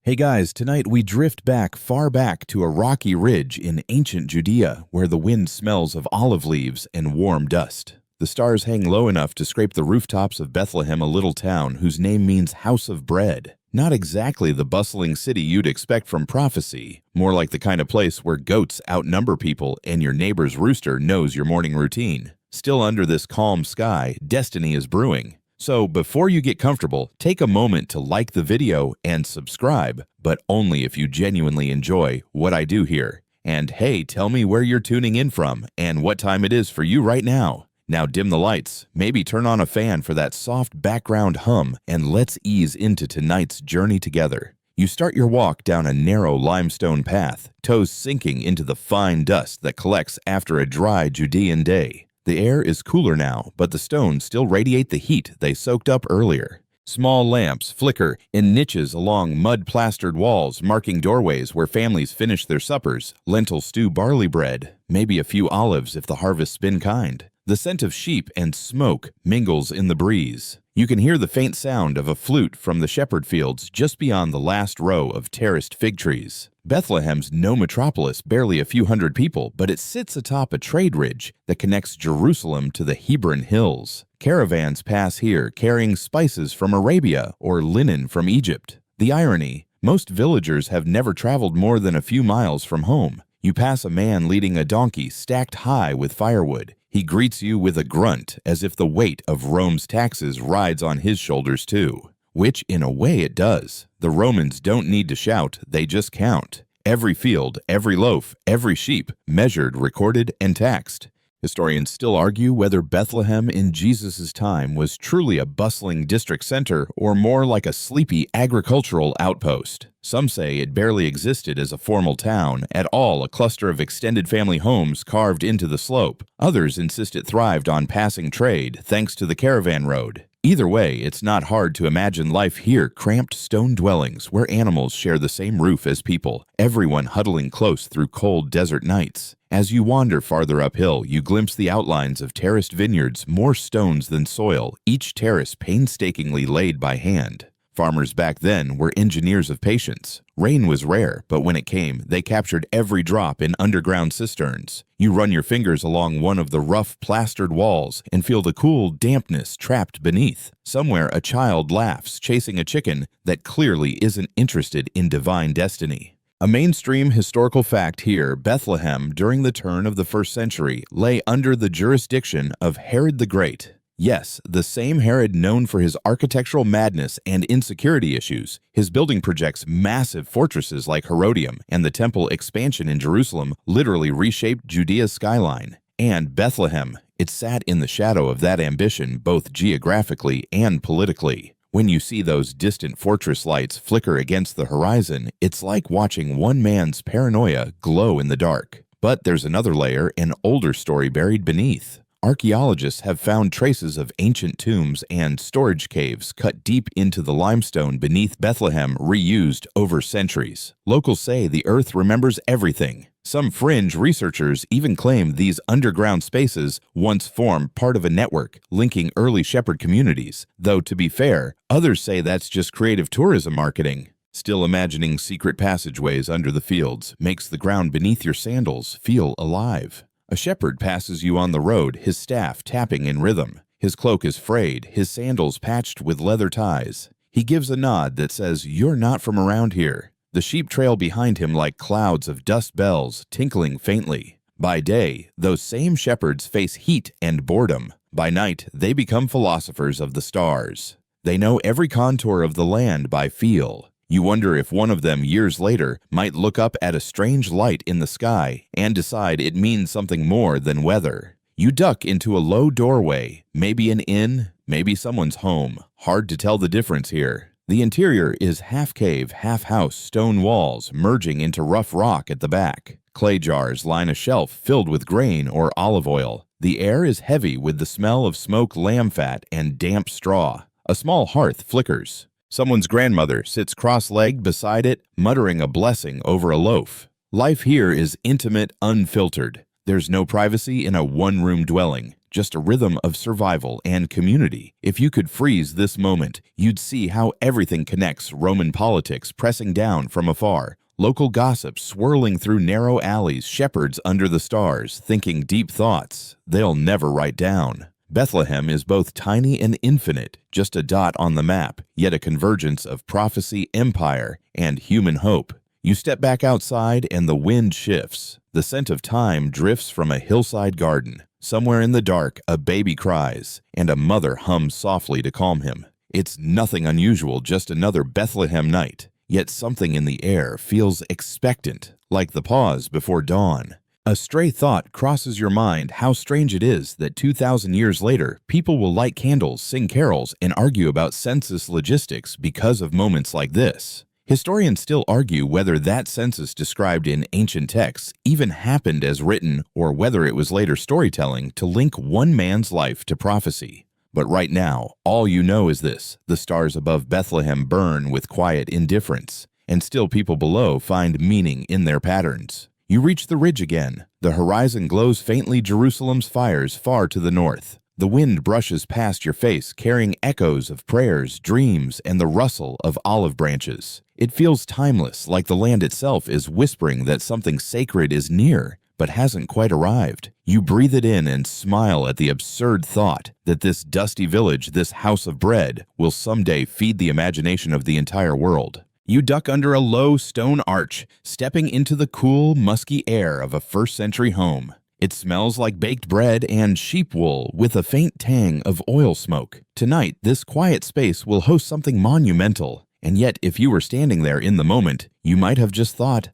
Hey guys, tonight we drift far back to a rocky ridge in ancient Judea where the wind smells of olive leaves and warm dust. The stars hang low enough to scrape the rooftops of Bethlehem, a little town whose name means house of bread. Not exactly the bustling city you'd expect from prophecy, more like the kind of place where goats outnumber people and your neighbor's rooster knows your morning routine. Still under this calm sky, destiny is brewing. So before you get comfortable, take a moment to like the video and subscribe, but only if you genuinely enjoy what I do here. And hey, tell me where you're tuning in from and what time it is for you right now. Now dim the lights, maybe turn on a fan for that soft background hum, and let's ease into tonight's journey together. You start your walk down a narrow limestone path, toes sinking into the fine dust that collects after a dry Judean day. The air is cooler now, but the stones still radiate the heat they soaked up earlier. Small lamps flicker in niches along mud-plastered walls, marking doorways where families finish their suppers, lentil stew barley bread, maybe a few olives if the harvest's been kind. The scent of sheep and smoke mingles in the breeze. You can hear the faint sound of a flute from the shepherd fields just beyond the last row of terraced fig trees. Bethlehem's no metropolis, barely a few hundred people, but it sits atop a trade ridge that connects Jerusalem to the Hebron Hills. Caravans pass here carrying spices from Arabia or linen from Egypt. The irony, most villagers have never traveled more than a few miles from home. You pass a man leading a donkey stacked high with firewood. He greets you with a grunt, as if the weight of Rome's taxes rides on his shoulders too. Which, in a way, it does. The Romans don't need to shout, they just count. Every field, every loaf, every sheep, measured, recorded, and taxed. Historians still argue whether Bethlehem in Jesus' time was truly a bustling district center or more like a sleepy agricultural outpost. Some say it barely existed as a formal town, at all a cluster of extended family homes carved into the slope. Others insist it thrived on passing trade thanks to the caravan road. Either way, it's not hard to imagine life here, cramped stone dwellings where animals share the same roof as people, everyone huddling close through cold desert nights. As you wander farther uphill, you glimpse the outlines of terraced vineyards, more stones than soil, each terrace painstakingly laid by hand. Farmers back then were engineers of patience. Rain was rare, but when it came, they captured every drop in underground cisterns. You run your fingers along one of the rough, plastered walls and feel the cool dampness trapped beneath. Somewhere, a child laughs, chasing a chicken that clearly isn't interested in divine destiny. A mainstream historical fact here, Bethlehem, during the turn of the 1st century, lay under the jurisdiction of Herod the Great. Yes, the same Herod known for his architectural madness and insecurity issues. His building projects massive fortresses like Herodium, and the temple expansion in Jerusalem literally reshaped Judea's skyline. And Bethlehem, it sat in the shadow of that ambition both geographically and politically. When you see those distant fortress lights flicker against the horizon, it's like watching one man's paranoia glow in the dark. But there's another layer, an older story buried beneath. Archaeologists have found traces of ancient tombs and storage caves cut deep into the limestone beneath Bethlehem, reused over centuries. Locals say the earth remembers everything. Some fringe researchers even claim these underground spaces once formed part of a network linking early shepherd communities, though to be fair, others say that's just creative tourism marketing. Still, imagining secret passageways under the fields makes the ground beneath your sandals feel alive. A shepherd passes you on the road, his staff tapping in rhythm. His cloak is frayed, his sandals patched with leather ties. He gives a nod that says, "You're not from around here." The sheep trail behind him like clouds of dust bells, tinkling faintly. By day, those same shepherds face heat and boredom. By night, they become philosophers of the stars. They know every contour of the land by feel. You wonder if one of them years later might look up at a strange light in the sky and decide it means something more than weather. You duck into a low doorway, maybe an inn, maybe someone's home. Hard to tell the difference here. The interior is half cave, half house, stone walls merging into rough rock at the back. Clay jars line a shelf filled with grain or olive oil. The air is heavy with the smell of smoked lamb fat and damp straw. A small hearth flickers. Someone's grandmother sits cross-legged beside it, muttering a blessing over a loaf. Life here is intimate, unfiltered. There's no privacy in a one-room dwelling. just a rhythm of survival and community. If you could freeze this moment, you'd see how everything connects: Roman politics pressing down from afar, local gossip swirling through narrow alleys, shepherds under the stars thinking deep thoughts they'll never write down. Bethlehem is both tiny and infinite, just a dot on the map, yet a convergence of prophecy, empire, and human hope. You step back outside and the wind shifts. The scent of thyme drifts from a hillside garden. Somewhere in the dark, a baby cries, and a mother hums softly to calm him. It's nothing unusual, just another Bethlehem night. Yet something in the air feels expectant, like the pause before dawn. A stray thought crosses your mind: how strange it is that 2,000 years later, people will light candles, sing carols, and argue about census logistics because of moments like this. Historians still argue whether that census described in ancient texts even happened as written, or whether it was later storytelling to link one man's life to prophecy. But right now, all you know is this: the stars above Bethlehem burn with quiet indifference, and still people below find meaning in their patterns. You reach the ridge again. The horizon glows faintly, Jerusalem's fires far to the north. The wind brushes past your face, carrying echoes of prayers, dreams, and the rustle of olive branches. It feels timeless, like the land itself is whispering that something sacred is near, but hasn't quite arrived. You breathe it in and smile at the absurd thought that this dusty village, this house of bread, will someday feed the imagination of the entire world. You duck under a low stone arch, stepping into the cool, musky air of a first-century home. It smells like baked bread and sheep wool with a faint tang of oil smoke. Tonight, this quiet space will host something monumental. And yet, if you were standing there in the moment, you might have just thought,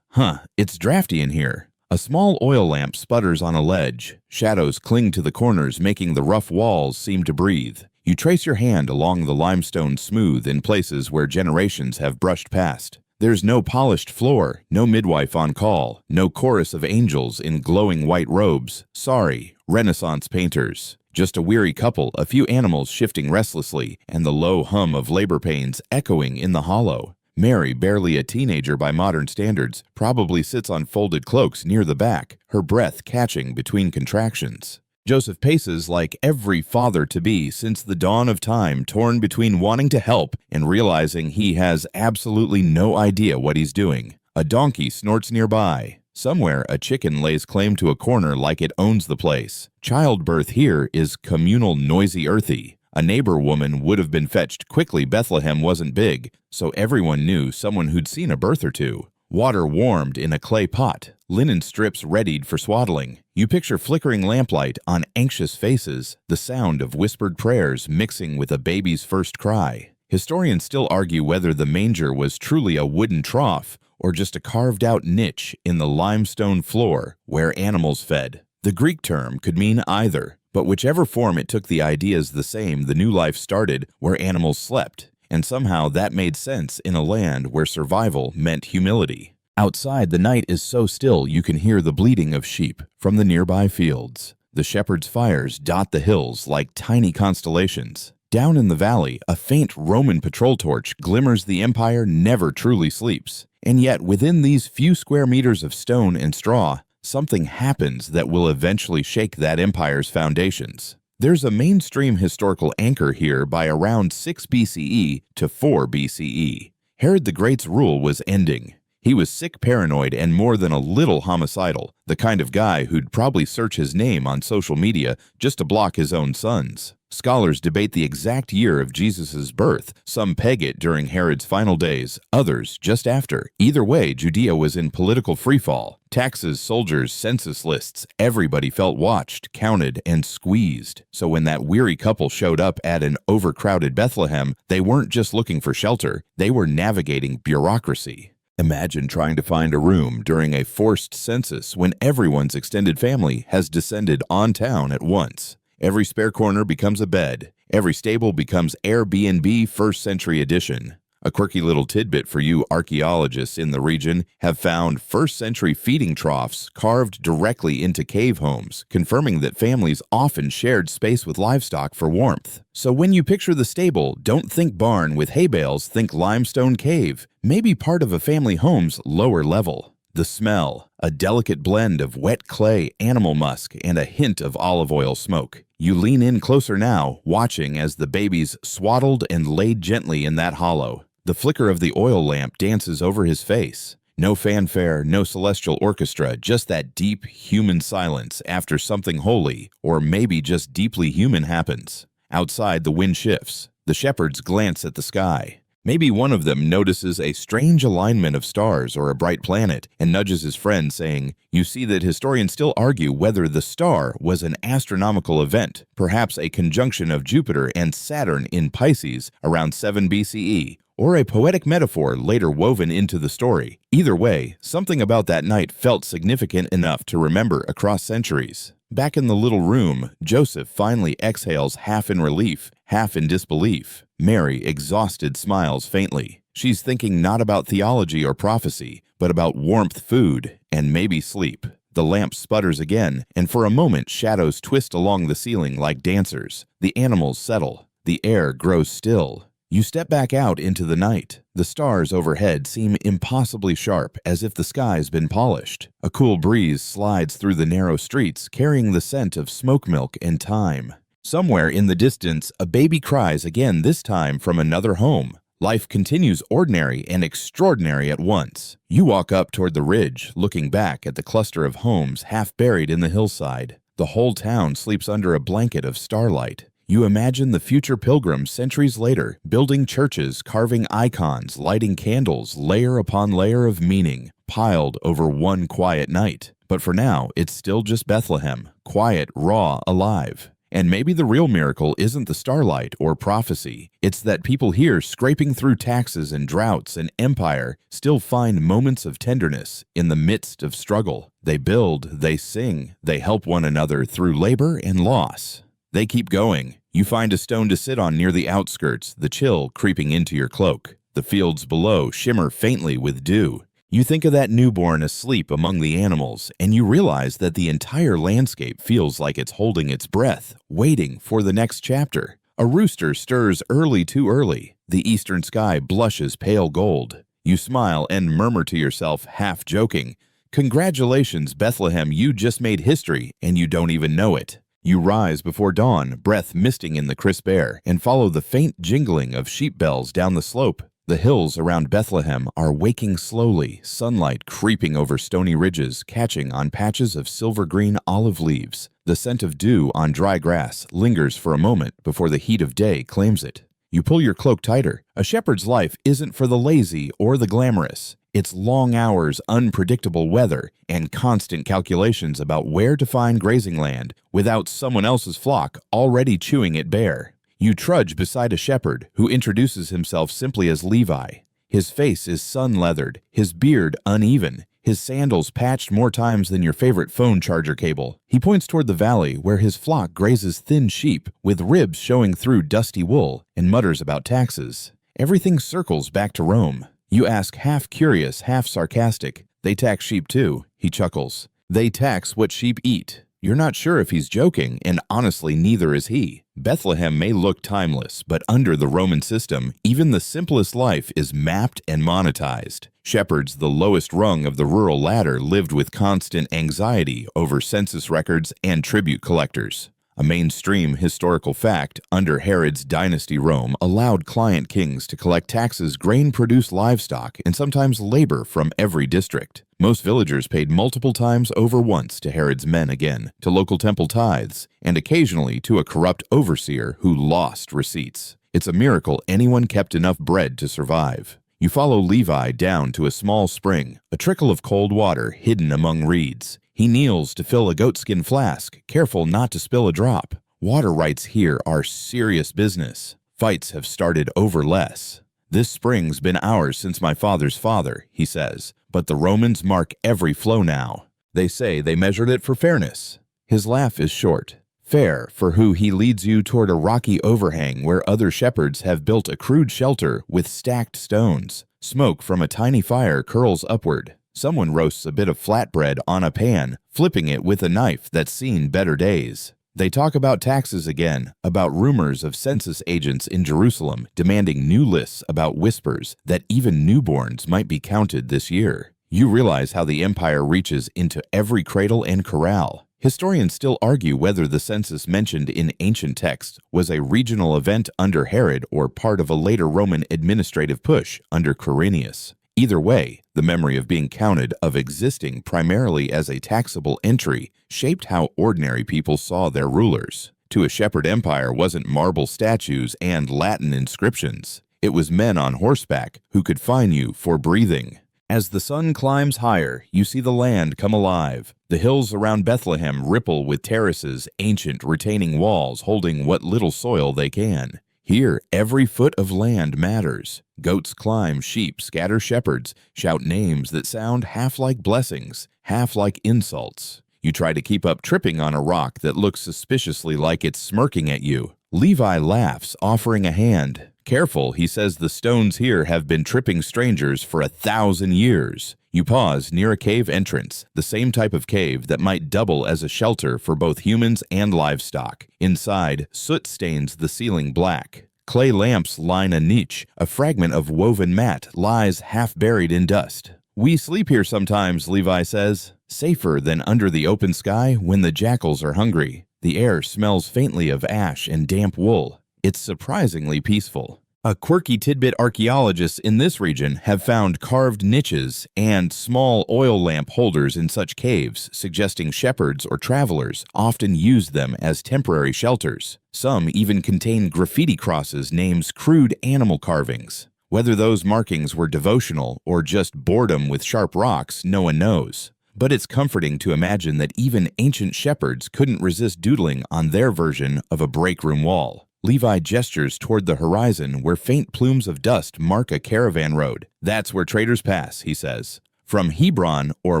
it's drafty in here. A small oil lamp sputters on a ledge. Shadows cling to the corners, making the rough walls seem to breathe. You trace your hand along the limestone smooth in places where generations have brushed past. There's no polished floor, no midwife on call, no chorus of angels in glowing white robes. Sorry, Renaissance painters. Just a weary couple, a few animals shifting restlessly, and the low hum of labor pains echoing in the hollow. Mary, barely a teenager by modern standards, probably sits on folded cloaks near the back, her breath catching between contractions. Joseph paces like every father-to-be since the dawn of time, torn between wanting to help and realizing he has absolutely no idea what he's doing. A donkey snorts nearby. Somewhere, a chicken lays claim to a corner like it owns the place. Childbirth here is communal, noisy, earthy. A neighbor woman would have been fetched quickly. Bethlehem wasn't big, so everyone knew someone who'd seen a birth or two. Water warmed in a clay pot, linen strips readied for swaddling. You picture flickering lamplight on anxious faces, the sound of whispered prayers mixing with a baby's first cry. Historians still argue whether the manger was truly a wooden trough or just a carved-out niche in the limestone floor where animals fed. The Greek term could mean either, but whichever form it took, the idea is the same: the new life started where animals slept. And somehow that made sense in a land where survival meant humility. Outside, the night is so still you can hear the bleating of sheep from the nearby fields. The shepherds' fires dot the hills like tiny constellations. Down in the valley, a faint Roman patrol torch glimmers. The empire never truly sleeps. And yet, within these few square meters of stone and straw, something happens that will eventually shake that empire's foundations. There's a mainstream historical anchor here by around 6 BCE to 4 BCE. Herod the Great's rule was ending. He was sick, paranoid, and more than a little homicidal, the kind of guy who'd probably search his name on social media just to block his own sons. Scholars debate the exact year of Jesus' birth. Some peg it during Herod's final days, others just after. Either way, Judea was in political freefall. Taxes, soldiers, census lists, everybody felt watched, counted, and squeezed. So when that weary couple showed up at an overcrowded Bethlehem, they weren't just looking for shelter, they were navigating bureaucracy. Imagine trying to find a room during a forced census when everyone's extended family has descended on town at once. Every spare corner becomes a bed. Every stable becomes Airbnb first century edition. A quirky little tidbit for you archaeologists in the region have found first century feeding troughs carved directly into cave homes, confirming that families often shared space with livestock for warmth. So when you picture the stable, don't think barn with hay bales, think limestone cave, maybe part of a family home's lower level. The smell, a delicate blend of wet clay, animal musk, and a hint of olive oil smoke. You lean in closer now, watching as the baby's swaddled and laid gently in that hollow. The flicker of the oil lamp dances over his face. No fanfare, no celestial orchestra, just that deep, human silence after something holy, or maybe just deeply human, happens. Outside, the wind shifts. The shepherds glance at the sky. Maybe one of them notices a strange alignment of stars or a bright planet and nudges his friend, saying, "You see that historians still argue whether the star was an astronomical event, perhaps a conjunction of Jupiter and Saturn in Pisces around 7 BCE, or a poetic metaphor later woven into the story. Either way, something about that night felt significant enough to remember across centuries." Back in the little room, Joseph finally exhales, half in relief, half in disbelief. Mary, exhausted, smiles faintly. She's thinking not about theology or prophecy, but about warmth, food, and maybe sleep. The lamp sputters again, and for a moment shadows twist along the ceiling like dancers. The animals settle. The air grows still. You step back out into the night. The stars overhead seem impossibly sharp, as if the sky's been polished. A cool breeze slides through the narrow streets, carrying the scent of smoke milk and thyme. Somewhere in the distance, a baby cries again, this time from another home. Life continues ordinary and extraordinary at once. You walk up toward the ridge, looking back at the cluster of homes half buried in the hillside. The whole town sleeps under a blanket of starlight. You imagine the future pilgrims centuries later, building churches, carving icons, lighting candles, layer upon layer of meaning, piled over one quiet night. But for now, it's still just Bethlehem, quiet, raw, alive. And maybe the real miracle isn't the starlight or prophecy. It's that people here, scraping through taxes and droughts and empire, still find moments of tenderness in the midst of struggle. They build, they sing, they help one another through labor and loss. They keep going. You find a stone to sit on near the outskirts, the chill creeping into your cloak. The fields below shimmer faintly with dew. You think of that newborn asleep among the animals, and you realize that the entire landscape feels like it's holding its breath, waiting for the next chapter. A rooster stirs early, too early. The eastern sky blushes pale gold. You smile and murmur to yourself, half joking, "Congratulations, Bethlehem, you just made history, and you don't even know it." You rise before dawn, breath misting in the crisp air, and follow the faint jingling of sheep bells down the slope. The hills around Bethlehem are waking slowly, sunlight creeping over stony ridges, catching on patches of silver-green olive leaves. The scent of dew on dry grass lingers for a moment before the heat of day claims it. You pull your cloak tighter. A shepherd's life isn't for the lazy or the glamorous. It's long hours, unpredictable weather, and constant calculations about where to find grazing land without someone else's flock already chewing it bare. You trudge beside a shepherd who introduces himself simply as Levi. His face is sun-leathered, his beard uneven, his sandals patched more times than your favorite phone charger cable. He points toward the valley where his flock grazes thin sheep with ribs showing through dusty wool, and mutters about taxes. Everything circles back to Rome. You ask, half curious, half sarcastic, "They tax sheep too," he chuckles. "They tax what sheep eat." You're not sure if he's joking, and honestly, neither is he. Bethlehem may look timeless, but under the Roman system, even the simplest life is mapped and monetized. Shepherds, the lowest rung of the rural ladder, lived with constant anxiety over census records and tribute collectors. A mainstream historical fact, under Herod's dynasty Rome allowed client kings to collect taxes, grain-produced livestock, and sometimes labor from every district. Most villagers paid multiple times over once to Herod's men again, to local temple tithes, and occasionally to a corrupt overseer who lost receipts. It's a miracle anyone kept enough bread to survive. You follow Levi down to a small spring, a trickle of cold water hidden among reeds. He kneels to fill a goatskin flask, careful not to spill a drop. Water rights here are serious business. Fights have started over less. "This spring's been ours since my father's father," he says, "but the Romans mark every flow now. They say they measured it for fairness." His laugh is short. Fair for who he leads you toward a rocky overhang where other shepherds have built a crude shelter with stacked stones. Smoke from a tiny fire curls upward. Someone roasts a bit of flatbread on a pan, flipping it with a knife that's seen better days. They talk about taxes again, about rumors of census agents in Jerusalem demanding new lists about whispers that even newborns might be counted this year. You realize how the empire reaches into every cradle and corral. Historians still argue whether the census mentioned in ancient texts was a regional event under Herod or part of a later Roman administrative push under Quirinius. Either way, the memory of being counted, of existing primarily as a taxable entry, shaped how ordinary people saw their rulers. To a shepherd empire wasn't marble statues and Latin inscriptions. It was men on horseback who could fine you for breathing. As the sun climbs higher, you see the land come alive. The hills around Bethlehem ripple with terraces, ancient retaining walls holding what little soil they can. Here, every foot of land matters. Goats climb, sheep scatter, shepherds shout names that sound half like blessings, half like insults. You try to keep up tripping on a rock that looks suspiciously like it's smirking at you. Levi laughs, offering a hand. Careful, he says, the stones here have been tripping strangers for 1,000 years. You pause near a cave entrance, the same type of cave that might double as a shelter for both humans and livestock. Inside, soot stains the ceiling black. Clay lamps line a niche. A fragment of woven mat lies half buried in dust. We sleep here sometimes, Levi says. Safer than under the open sky when the jackals are hungry. The air smells faintly of ash and damp wool. It's surprisingly peaceful. A quirky tidbit: archaeologists in this region have found carved niches and small oil lamp holders in such caves, suggesting shepherds or travelers often used them as temporary shelters. Some even contain graffiti crosses, names, crude animal carvings. Whether those markings were devotional or just boredom with sharp rocks, no one knows. But it's comforting to imagine that even ancient shepherds couldn't resist doodling on their version of a break room wall. Levi gestures toward the horizon where faint plumes of dust mark a caravan road. That's where traders pass, he says. From Hebron or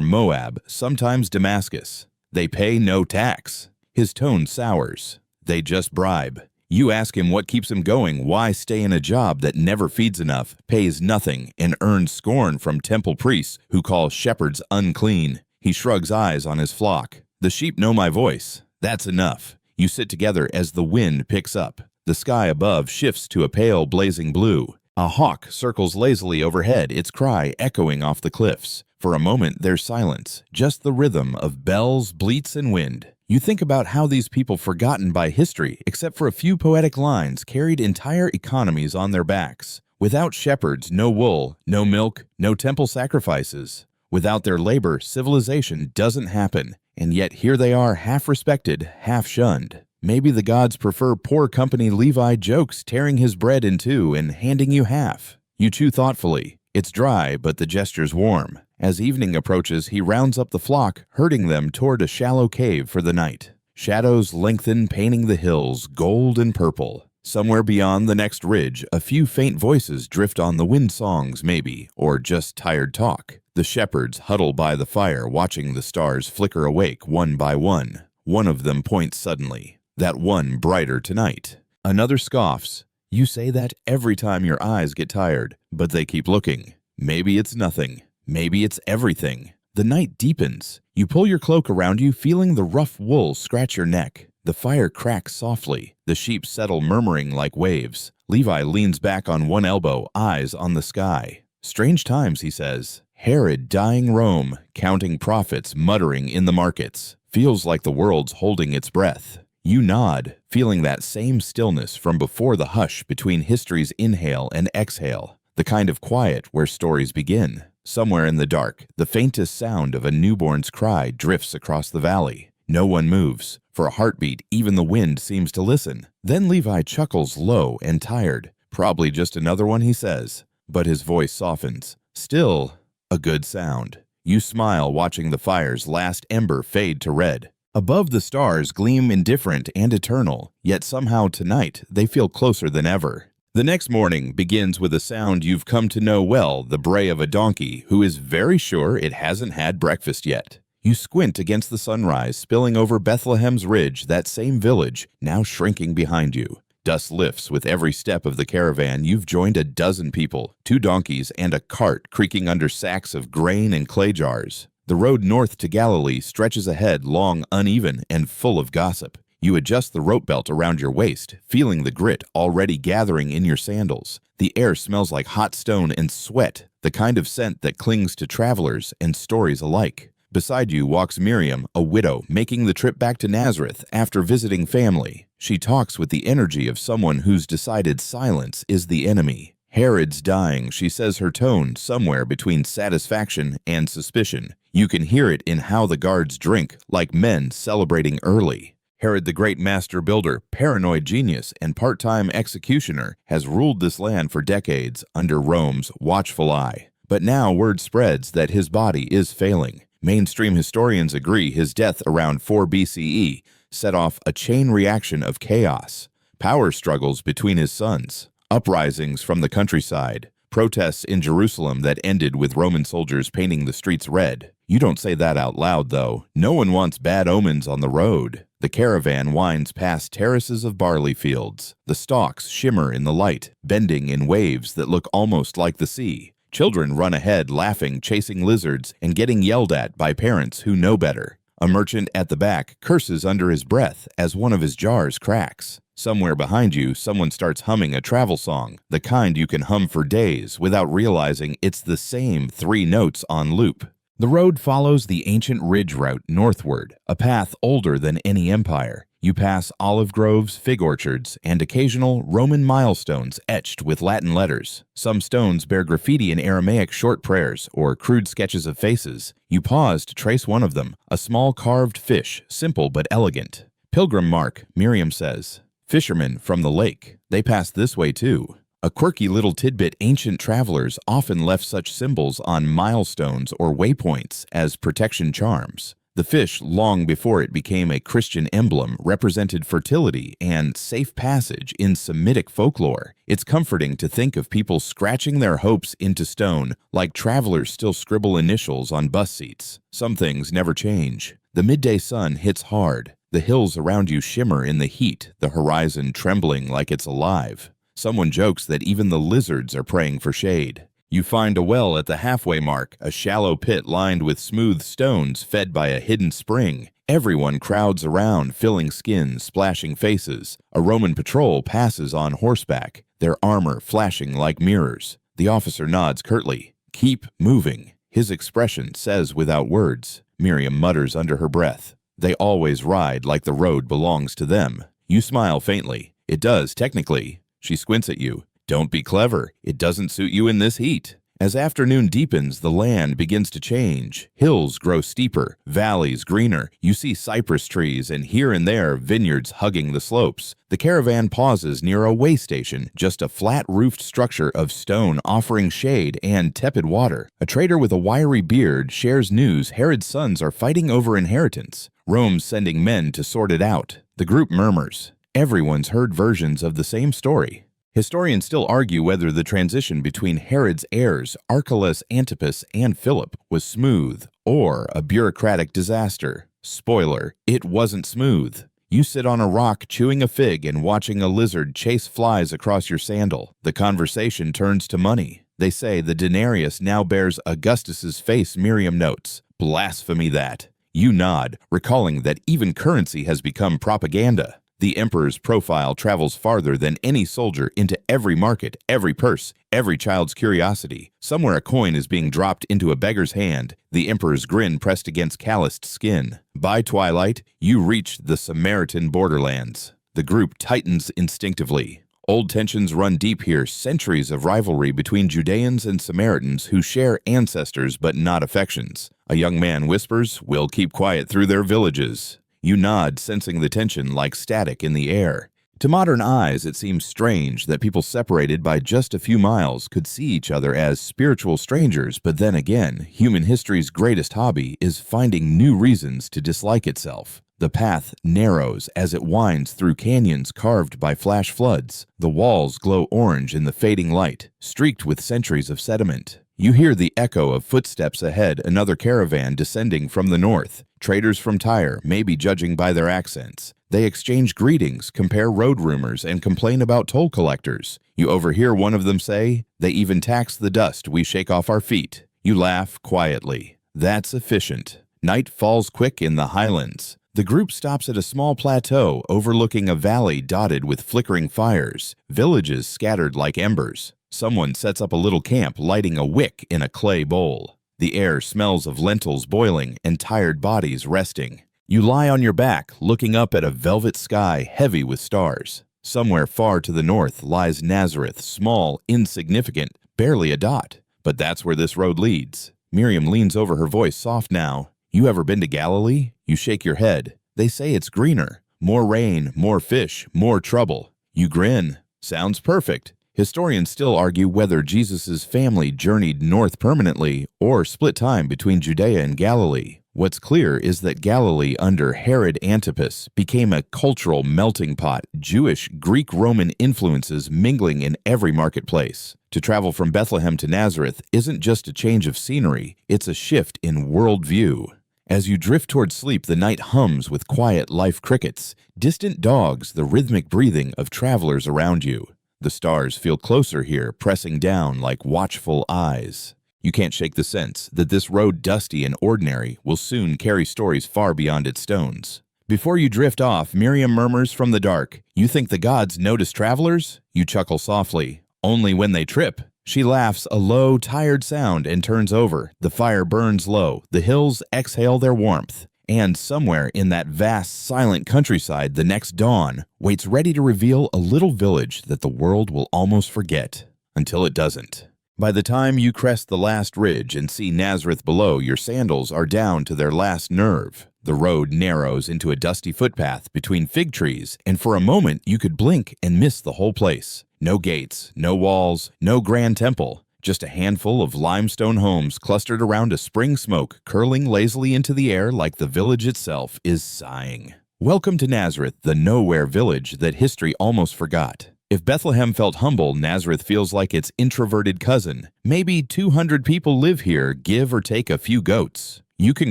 Moab, sometimes Damascus. They pay no tax. His tone sours. They just bribe. You ask him what keeps him going, why stay in a job that never feeds enough, pays nothing, and earns scorn from temple priests who call shepherds unclean. He shrugs eyes on his flock. The sheep know my voice. That's enough. You sit together as the wind picks up. The sky above shifts to a pale blazing blue. A hawk circles lazily overhead, its cry echoing off the cliffs. For a moment there's silence, just the rhythm of bells, bleats, and wind. You think about how these people, forgotten by history, except for a few poetic lines, carried entire economies on their backs. Without shepherds, no wool, no milk, no temple sacrifices. Without their labor, civilization doesn't happen. And yet here they are, half respected, half shunned. Maybe the gods prefer poor company. Levi jokes, tearing his bread in two and handing you half. You chew thoughtfully. It's dry, but the gesture's warm. As evening approaches, he rounds up the flock, herding them toward a shallow cave for the night. Shadows lengthen, painting the hills gold and purple. Somewhere beyond the next ridge, a few faint voices drift on the wind songs, maybe, or just tired talk. The shepherds huddle by the fire, watching the stars flicker awake one by one. One of them points suddenly. That one brighter tonight. Another scoffs. You say that every time your eyes get tired, but they keep looking. Maybe it's nothing. Maybe it's everything. The night deepens. You pull your cloak around you, feeling the rough wool scratch your neck. The fire cracks softly. The sheep settle, murmuring like waves. Levi leans back on one elbow, eyes on the sky. Strange times, he says. Herod dying Rome, counting profits, muttering in the markets. Feels like the world's holding its breath. You nod, feeling that same stillness from before the hush between history's inhale and exhale. The kind of quiet where stories begin. Somewhere in the dark, the faintest sound of a newborn's cry drifts across the valley. No one moves. For a heartbeat, even the wind seems to listen. Then Levi chuckles low and tired. Probably just another one, he says. But his voice softens. Still, a good sound. You smile, watching the fire's last ember fade to red. Above, the stars gleam indifferent and eternal, yet somehow tonight they feel closer than ever. The next morning begins with a sound you've come to know well, the bray of a donkey who is very sure it hasn't had breakfast yet. You squint against the sunrise spilling over Bethlehem's ridge, that same village, now shrinking behind you. Dust lifts with every step of the caravan. You've joined a dozen people, 2 donkeys, and a cart creaking under sacks of grain and clay jars. The road north to Galilee stretches ahead, long, uneven, and full of gossip. You adjust the rope belt around your waist, feeling the grit already gathering in your sandals. The air smells like hot stone and sweat, the kind of scent that clings to travelers and stories alike. Beside you walks Miriam, a widow, making the trip back to Nazareth after visiting family. She talks with the energy of someone who's decided silence is the enemy. Herod's dying, she says, her tone somewhere between satisfaction and suspicion. You can hear it in how the guards drink, like men celebrating early. Herod the great master builder, paranoid genius, and part-time executioner has ruled this land for decades under Rome's watchful eye. But now word spreads that his body is failing. Mainstream historians agree his death around 4 BCE set off a chain reaction of chaos. Power struggles between his sons, uprisings from the countryside, protests in Jerusalem that ended with Roman soldiers painting the streets red. You don't say that out loud, though. No one wants bad omens on the road. The caravan winds past terraces of barley fields. The stalks shimmer in the light, bending in waves that look almost like the sea. Children run ahead, laughing, chasing lizards, and getting yelled at by parents who know better. A merchant at the back curses under his breath as one of his jars cracks. Somewhere behind you, someone starts humming a travel song, the kind you can hum for days without realizing it's the same 3 notes on loop. The road follows the ancient ridge route northward, a path older than any empire. You pass olive groves, fig orchards, and occasional Roman milestones etched with Latin letters. Some stones bear graffiti in Aramaic short prayers or crude sketches of faces. You pause to trace one of them, a small carved fish, simple but elegant. Pilgrim mark, Miriam says. Fishermen from the lake. They pass this way too. A quirky little tidbit: ancient travelers often left such symbols on milestones or waypoints as protection charms. The fish, long before it became a Christian emblem, represented fertility and safe passage in Semitic folklore. It's comforting to think of people scratching their hopes into stone, like travelers still scribble initials on bus seats. Some things never change. The midday sun hits hard. The hills around you shimmer in the heat, the horizon trembling like it's alive. Someone jokes that even the lizards are praying for shade. You find a well at the halfway mark, a shallow pit lined with smooth stones fed by a hidden spring. Everyone crowds around, filling skins, splashing faces. A Roman patrol passes on horseback, their armor flashing like mirrors. The officer nods curtly. Keep moving. His expression says without words. Miriam mutters under her breath. They always ride like the road belongs to them. You smile faintly. It does, technically. She squints at you. Don't be clever. It doesn't suit you in this heat. As afternoon deepens, the land begins to change. Hills grow steeper, valleys greener. You see cypress trees and here and there vineyards hugging the slopes. The caravan pauses near a way station, just a flat-roofed structure of stone offering shade and tepid water. A trader with a wiry beard shares news Herod's sons are fighting over inheritance. Rome's sending men to sort it out. The group murmurs. Everyone's heard versions of the same story. Historians still argue whether the transition between Herod's heirs, Archelaus, Antipas, and Philip, was smooth or a bureaucratic disaster. Spoiler, it wasn't smooth. You sit on a rock chewing a fig and watching a lizard chase flies across your sandal. The conversation turns to money. They say the denarius now bears Augustus's face, Miriam notes. Blasphemy that. You nod, recalling that even currency has become propaganda. The emperor's profile travels farther than any soldier into every market, every purse, every child's curiosity. Somewhere a coin is being dropped into a beggar's hand, the emperor's grin pressed against calloused skin. By twilight, you reach the Samaritan borderlands. The group tightens instinctively. Old tensions run deep here, centuries of rivalry between Judeans and Samaritans who share ancestors but not affections. A young man whispers, "We'll keep quiet through their villages." You nod, sensing the tension like static in the air. To modern eyes, it seems strange that people separated by just a few miles could see each other as spiritual strangers, but then again, human history's greatest hobby is finding new reasons to dislike itself. The path narrows as it winds through canyons carved by flash floods. The walls glow orange in the fading light, streaked with centuries of sediment. You hear the echo of footsteps ahead, another caravan descending from the north. Traders from Tyre, maybe judging by their accents. They exchange greetings, compare road rumors, and complain about toll collectors. You overhear one of them say, "They even tax the dust we shake off our feet." You laugh quietly. That's efficient. Night falls quick in the highlands. The group stops at a small plateau overlooking a valley dotted with flickering fires, villages scattered like embers. Someone sets up a little camp, lighting a wick in a clay bowl. The air smells of lentils boiling and tired bodies resting. You lie on your back, looking up at a velvet sky heavy with stars. Somewhere far to the north lies Nazareth, small, insignificant, barely a dot. But that's where this road leads. Miriam leans over, her voice soft now. You ever been to Galilee? You shake your head. They say it's greener. More rain, more fish, more trouble. You grin. Sounds perfect. Historians still argue whether Jesus' family journeyed north permanently or split time between Judea and Galilee. What's clear is that Galilee under Herod Antipas became a cultural melting pot, Jewish, Greek, Roman influences mingling in every marketplace. To travel from Bethlehem to Nazareth isn't just a change of scenery, it's a shift in worldview. As you drift toward sleep, the night hums with quiet life crickets, distant dogs, the rhythmic breathing of travelers around you. The stars feel closer here, pressing down like watchful eyes. You can't shake the sense that this road, dusty and ordinary, will soon carry stories far beyond its stones. Before you drift off, Miriam murmurs from the dark, "You think the gods notice travelers?" You chuckle softly. "Only when they trip." She laughs, a low, tired sound, and turns over. The fire burns low. The hills exhale their warmth. And somewhere in that vast, silent countryside, the next dawn waits ready to reveal a little village that the world will almost forget, until it doesn't. By the time you crest the last ridge and see Nazareth below, your sandals are down to their last nerve. The road narrows into a dusty footpath between fig trees, and for a moment you could blink and miss the whole place. No gates, no walls, no grand temple. Just a handful of limestone homes clustered around a spring smoke curling lazily into the air like the village itself is sighing. Welcome to Nazareth, the nowhere village that history almost forgot. If Bethlehem felt humble, Nazareth feels like its introverted cousin. Maybe 200 people live here, give or take a few goats. You can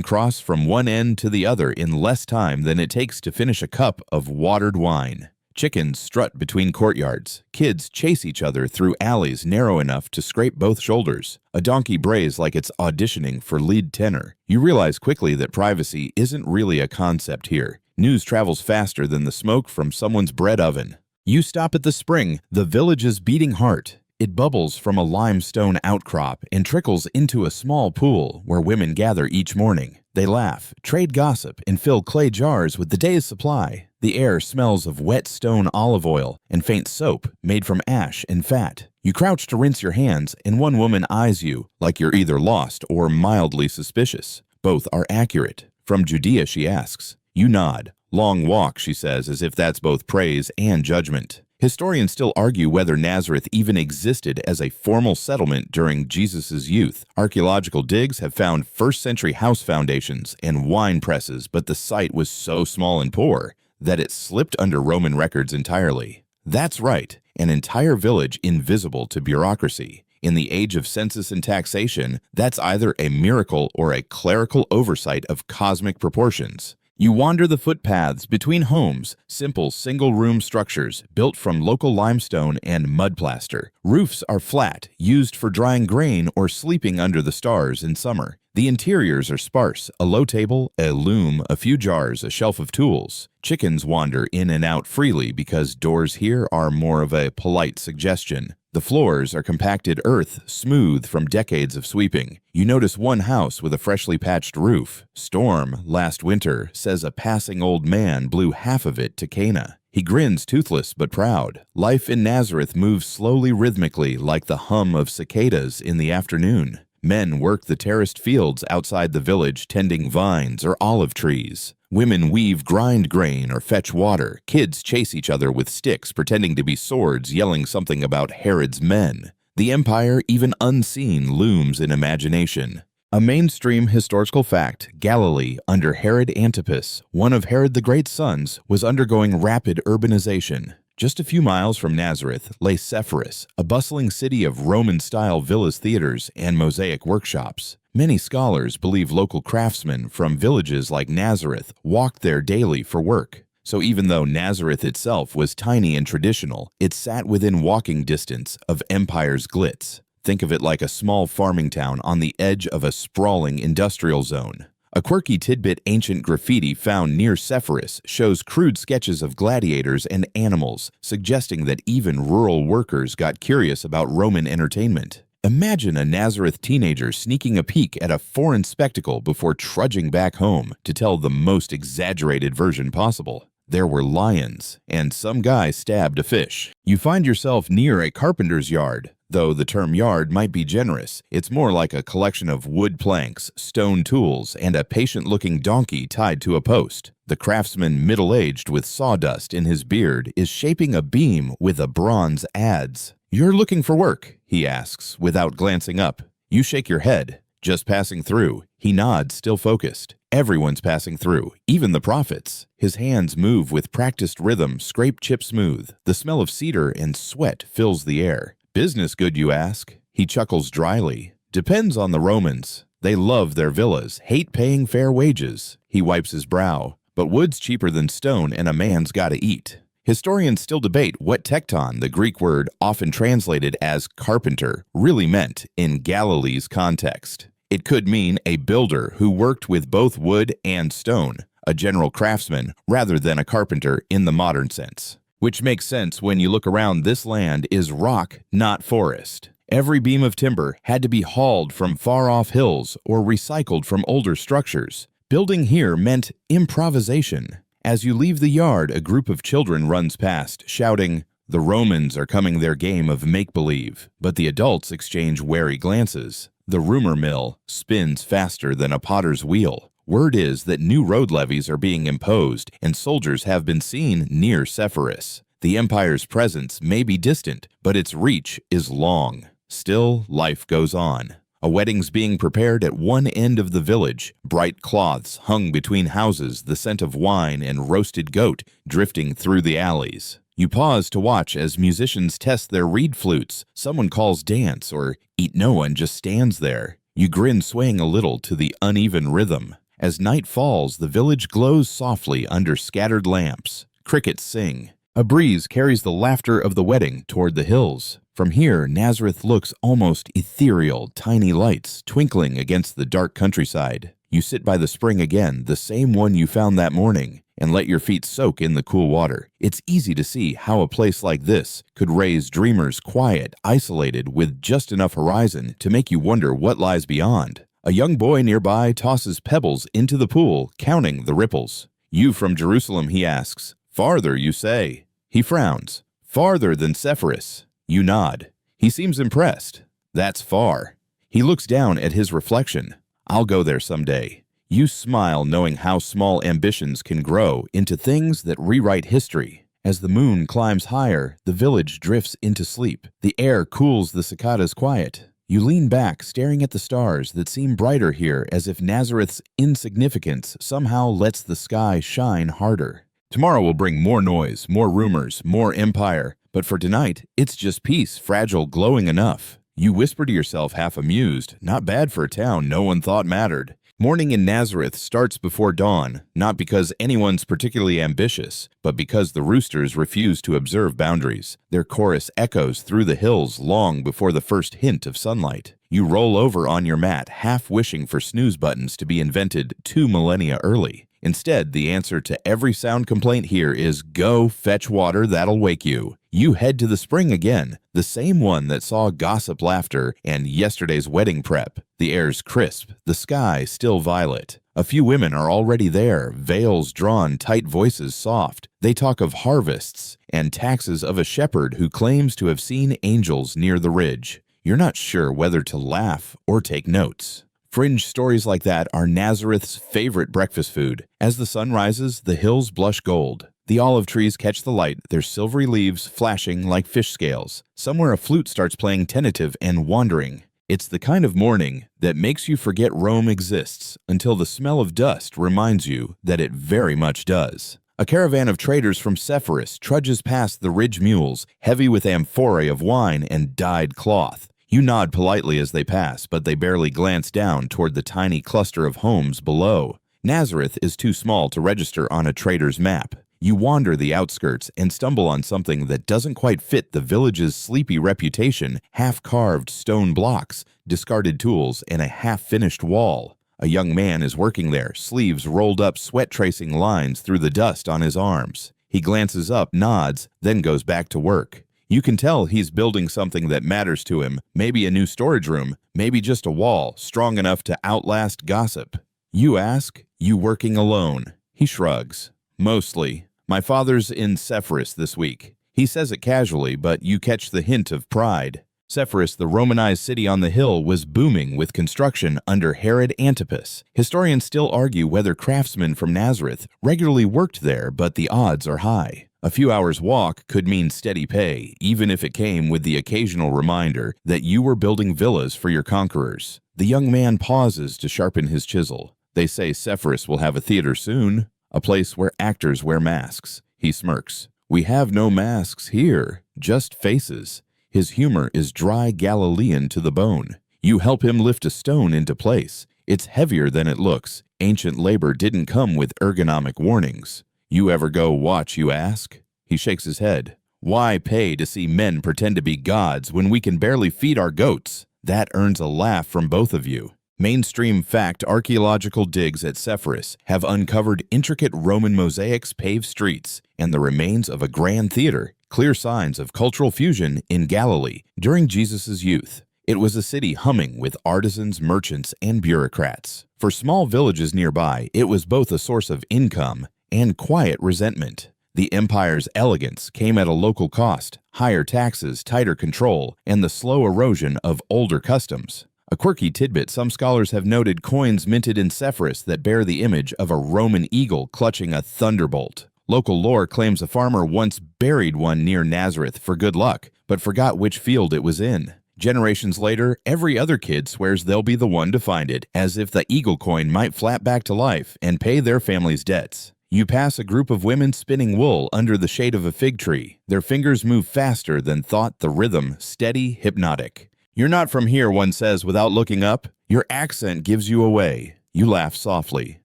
cross from one end to the other in less time than it takes to finish a cup of watered wine. Chickens strut between courtyards. Kids chase each other through alleys narrow enough to scrape both shoulders. A donkey brays like it's auditioning for lead tenor. You realize quickly that privacy isn't really a concept here. News travels faster than the smoke from someone's bread oven. You stop at the spring, the village's beating heart. It bubbles from a limestone outcrop and trickles into a small pool where women gather each morning. They laugh, trade gossip, and fill clay jars with the day's supply. The air smells of wet stone olive oil and faint soap made from ash and fat. You crouch to rinse your hands, and one woman eyes you like you're either lost or mildly suspicious. Both are accurate. From Judea, she asks. You nod. Long walk, she says, as if that's both praise and judgment. Historians still argue whether Nazareth even existed as a formal settlement during Jesus' youth. Archaeological digs have found first-century house foundations and wine presses, but the site was so small and poor that it slipped under Roman records entirely. That's right, an entire village invisible to bureaucracy. In the age of census and taxation, that's either a miracle or a clerical oversight of cosmic proportions. You wander the footpaths between homes, simple single-room structures built from local limestone and mud plaster. Roofs are flat, used for drying grain or sleeping under the stars in summer. The interiors are sparse, a low table, a loom, a few jars, a shelf of tools. Chickens wander in and out freely because doors here are more of a polite suggestion. The floors are compacted earth, smooth from decades of sweeping. You notice one house with a freshly patched roof. Storm, last winter, says a passing old man blew half of it to Cana. He grins toothless but proud. Life in Nazareth moves slowly rhythmically like the hum of cicadas in the afternoon. Men work the terraced fields outside the village tending vines or olive trees. Women weave grind grain or fetch water. Kids chase each other with sticks pretending to be swords yelling something about Herod's men. The empire, even unseen, looms in imagination. A mainstream historical fact, Galilee, under Herod Antipas, one of Herod the Great's sons, was undergoing rapid urbanization. Just a few miles from Nazareth lay Sepphoris, a bustling city of Roman-style villas, theaters, and mosaic workshops. Many scholars believe local craftsmen from villages like Nazareth walked there daily for work. So even though Nazareth itself was tiny and traditional, it sat within walking distance of empire's glitz. Think of it like a small farming town on the edge of a sprawling industrial zone. A quirky tidbit: ancient graffiti found near Sepphoris shows crude sketches of gladiators and animals, suggesting that even rural workers got curious about Roman entertainment. Imagine a Nazareth teenager sneaking a peek at a foreign spectacle before trudging back home to tell the most exaggerated version possible. There were lions, and some guy stabbed a fish. You find yourself near a carpenter's yard. Though the term yard might be generous, it's more like a collection of wood planks, stone tools, and a patient-looking donkey tied to a post. The craftsman, middle-aged with sawdust in his beard, is shaping a beam with a bronze adze. "You're looking for work?" he asks, without glancing up. You shake your head. "Just passing through." He nods, still focused. Everyone's passing through, even the prophets. His hands move with practiced rhythm, scrape chip smooth. The smell of cedar and sweat fills the air. "Business good, you ask?" He chuckles dryly. "Depends on the Romans. They love their villas, hate paying fair wages." He wipes his brow. "But wood's cheaper than stone, and a man's gotta eat." Historians still debate what tekton, the Greek word often translated as carpenter, really meant in Galilee's context. It could mean a builder who worked with both wood and stone, a general craftsman rather than a carpenter in the modern sense. Which makes sense when you look around. This land is rock, not forest. Every beam of timber had to be hauled from far-off hills or recycled from older structures. Building here meant improvisation. As you leave the yard, a group of children runs past, shouting, "The Romans are coming their game of make-believe," but the adults exchange wary glances. The rumor mill spins faster than a potter's wheel. Word is that new road levies are being imposed, and soldiers have been seen near Sepphoris. The empire's presence may be distant, but its reach is long. Still, life goes on. A wedding's being prepared at one end of the village. Bright cloths hung between houses, the scent of wine and roasted goat drifting through the alleys. You pause to watch as musicians test their reed flutes. Someone calls dance, or no one just stands there. You grin, swaying a little to the uneven rhythm. As night falls, the village glows softly under scattered lamps. Crickets sing. A breeze carries the laughter of the wedding toward the hills. From here, Nazareth looks almost ethereal, tiny lights twinkling against the dark countryside. You sit by the spring again, the same one you found that morning, and let your feet soak in the cool water. It's easy to see how a place like this could raise dreamers, quiet, isolated, with just enough horizon to make you wonder what lies beyond. A young boy nearby tosses pebbles into the pool, counting the ripples. "You from Jerusalem?" he asks. "Farther, you say." He frowns. "Farther than Sepphoris." You nod. He seems impressed. "That's far." He looks down at his reflection. "I'll go there someday." You smile, knowing how small ambitions can grow into things that rewrite history. As the moon climbs higher, the village drifts into sleep. The air cools, the cicadas quiet. You lean back, staring at the stars that seem brighter here, as if Nazareth's insignificance somehow lets the sky shine harder. Tomorrow will bring more noise, more rumors, more empire. But for tonight, it's just peace, fragile, glowing enough. You whisper to yourself, half amused, "Not bad for a town no one thought mattered." Morning in Nazareth starts before dawn, not because anyone's particularly ambitious, but because the roosters refuse to observe boundaries. Their chorus echoes through the hills long before the first hint of sunlight. You roll over on your mat, half wishing for snooze buttons to be invented 2 millennia early. Instead, the answer to every sound complaint here is, "Go fetch water, that'll wake you." You head to the spring again, the same one that saw gossip, laughter, and yesterday's wedding prep. The air's crisp, the sky still violet. A few women are already there, veils drawn, tight voices soft. They talk of harvests and taxes of a shepherd who claims to have seen angels near the ridge. You're not sure whether to laugh or take notes. Fringe stories like that are Nazareth's favorite breakfast food. As the sun rises, the hills blush gold. The olive trees catch the light, their silvery leaves flashing like fish scales. Somewhere a flute starts playing tentative and wandering. It's the kind of morning that makes you forget Rome exists until the smell of dust reminds you that it very much does. A caravan of traders from Sepphoris trudges past the ridge mules, heavy with amphorae of wine and dyed cloth. You nod politely as they pass, but they barely glance down toward the tiny cluster of homes below. Nazareth is too small to register on a trader's map. You wander the outskirts and stumble on something that doesn't quite fit the village's sleepy reputation: half-carved stone blocks, discarded tools, and a half-finished wall. A young man is working there, sleeves rolled up, sweat tracing lines through the dust on his arms. He glances up, nods, then goes back to work. You can tell he's building something that matters to him, maybe a new storage room, maybe just a wall strong enough to outlast gossip. You ask, "You working alone?" He shrugs. "Mostly. My father's in Sepphoris this week." He says it casually, but you catch the hint of pride. Sepphoris, the Romanized city on the hill, was booming with construction under Herod Antipas. Historians still argue whether craftsmen from Nazareth regularly worked there, but the odds are high. A few hours' walk could mean steady pay, even if it came with the occasional reminder that you were building villas for your conquerors. The young man pauses to sharpen his chisel. They say Sepphoris will have a theater soon, a place where actors wear masks. He smirks. "We have no masks here, just faces." His humor is dry Galilean to the bone. You help him lift a stone into place. It's heavier than it looks. Ancient labor didn't come with ergonomic warnings. "You ever go watch, you ask?" He shakes his head. "Why pay to see men pretend to be gods when we can barely feed our goats?" That earns a laugh from both of you. Mainstream fact archaeological digs at Sepphoris have uncovered intricate Roman mosaics, paved streets, and the remains of a grand theater, clear signs of cultural fusion in Galilee during Jesus' youth. It was a city humming with artisans, merchants, and bureaucrats. For small villages nearby, it was both a source of income and quiet resentment. The empire's elegance came at a local cost: higher taxes, tighter control, and the slow erosion of older customs. A quirky tidbit: some scholars have noted coins minted in Sepphoris that bear the image of a Roman eagle clutching a thunderbolt. Local lore claims a farmer once buried one near Nazareth for good luck, but forgot which field it was in. Generations later, every other kid swears they'll be the one to find it, as if the eagle coin might flap back to life and pay their family's debts. You pass a group of women spinning wool under the shade of a fig tree. Their fingers move faster than thought, the rhythm steady, hypnotic. "You're not from here," one says without looking up. Your accent gives you away. You laugh softly.